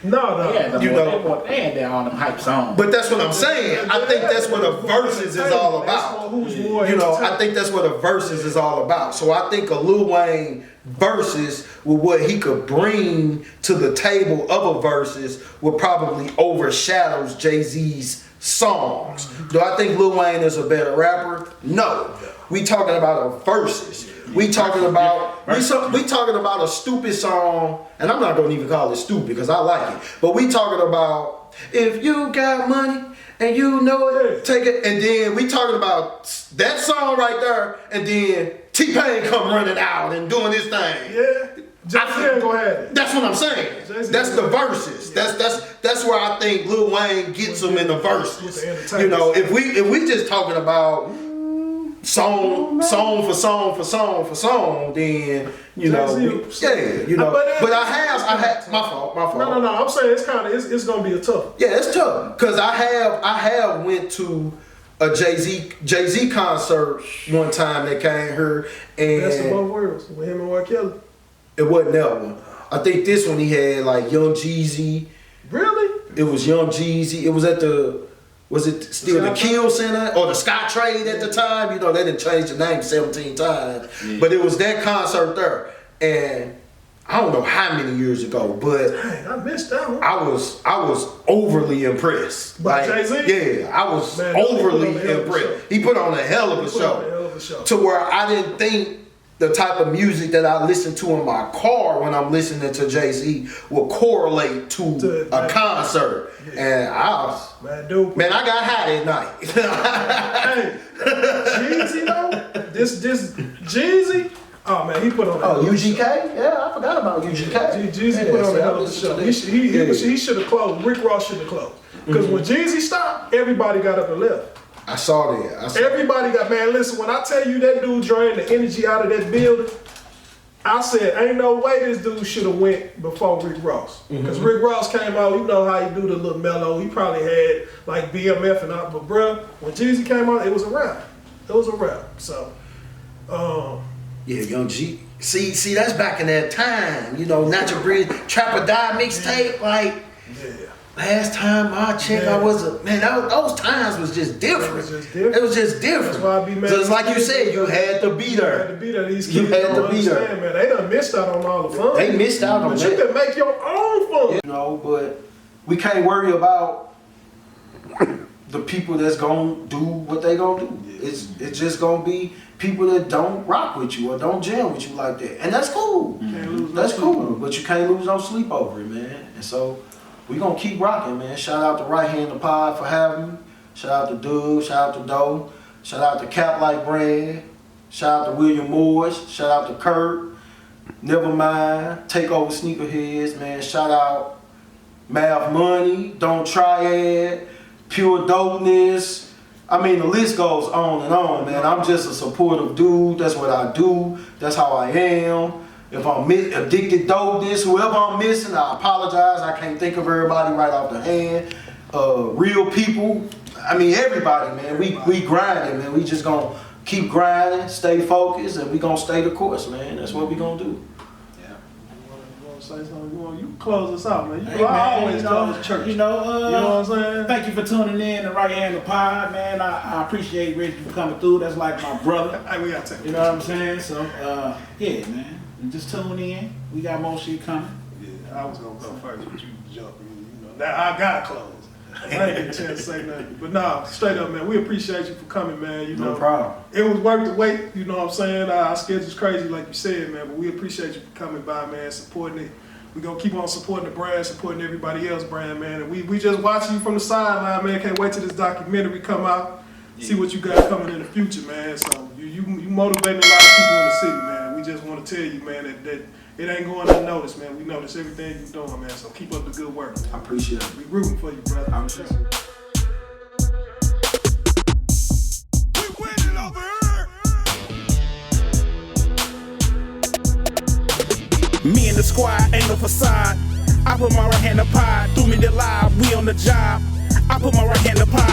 No. Yeah, You know. they had that on them hype songs. But that's what I'm saying. I think that's what a verses is all That's about. who's more I entertaining. think that's what a verses is all about. So I think a Lil Wayne verses with what he could bring to the table of a verses would probably overshadows Jay-Z's songs. Do I think Lil Wayne is a better rapper? No. We talking about a verses. We talking about a stupid song, and I'm not gonna even call it stupid because I like it. But we talking about if you got money and you know it, take it. And then we talking about that song right there, and then T-Pain come running out and doing his thing. Yeah. Jay-Z ain't gonna have it. That's what I'm saying. Jay-Z That's the ain't gonna have it. verses. That's where I think Lil Wayne gets them in the verses. With the entertainment. If we just talking about song for song, then you know, But I have my fault. No. I'm saying it's kind of it's gonna be a tough. Yeah, it's tough because I have went to a Jay-Z concert one time that came here, and Best of both worlds with him and R. Kelly. it wasn't that one. I think this one he had like Young Jeezy. Really? It was Young Jeezy. It was at was it still the Kill Center or the Scott Trade at the time? You know, they didn't change the name 17 times. Yeah. But it was that concert there. And I don't know how many years ago, but dang, I missed that one. I was overly impressed. By Jay-Z? Yeah, I was overly impressed. He put on a hell of a show. To where I didn't think the type of music that I listen to in my car when I'm listening to Jay-Z will correlate to a concert. Yeah. And I was, man, I got high that night. Hey, Jeezy though, this Jeezy, oh man, he put on. UGK? Yeah, I forgot about UGK. Jeezy put on a hell of a show. He should have closed. Rick Ross should have closed. Because when Jeezy stopped, everybody got up and left. I saw that. Everybody got, man, listen, when I tell you that dude drained the energy out of that building, I said, ain't no way this dude should have went before Rick Ross. Because Rick Ross came out, you know how he do the little mellow. He probably had like BMF and all, but bruh, when Jeezy came out, it was a wrap. It was a wrap. So, yeah, Young G. See, that's back in that time. You know, Natural Breed, Trap or Die mixtape, like. Yeah. Last time I checked, I was those times was just different. It was just different. That's why I be mad. So it's like you said, you had to be there. You had to be there. These kids don't understand, man. They done missed out on all the fun. They missed out on that. But you can make your own fun. You know, but we can't worry about the people that's gonna do what they gonna do. It's just gonna be people that don't rock with you or don't jam with you like that, and that's cool. That's cool. But you can't lose no sleep over it, man. And so. We gonna keep rocking, man. Shout out to Right Hand the Pod for having me. Shout out to Doug. Shout out to Doe. Shout out to Cap Like Brand. Shout out to William Morris. Shout out to Kurt. Nevermind. Takeover Sneakerheads, man. Shout out Math Money. Don't Triad. Pure Dopeness. I mean, the list goes on and on, man. I'm just a supportive dude. That's what I do. That's how I am. If I'm addicted dopeness, whoever I'm missing, I apologize. I can't think of everybody right off the hand. Real people, I mean everybody, man. We grinding, man. We just gonna keep grinding, stay focused, and we gonna stay the course, man. That's what we gonna do. Yeah. You wanna say something? You close us out, man. Hey, man, always close the church. You know what I'm saying? Thank you for tuning in to Right Hand the Pod, man. I appreciate Reggie for coming through. That's like my brother. Hey, we gotta take it. You know what I'm saying? So, yeah, man. Just tune in. We got more shit coming. Yeah, I was gonna go first, but you jumped in. You know, now I gotta close. I ain't get a chance to say nothing. But nah, straight up, man, we appreciate you for coming, man. You know, no problem. It was worth the wait. You know what I'm saying? Our schedule's crazy, like you said, man. But we appreciate you for coming by, man, supporting it. We gonna keep on supporting the brand, supporting everybody else's brand, man. And we just watching you from the sideline, man. Can't wait till this documentary come out. See what you got coming in the future, man. So you motivating a lot of people in the city, man. We just want to tell you, man, that it ain't going unnoticed, man. We notice everything you're doing, man. So keep up the good work. I appreciate it. We rooting for you, brother. I appreciate it. We winning over here. Me and the squad ain't no facade. I put my right hand up high, threw me the live, we on the job. I put my right hand up high.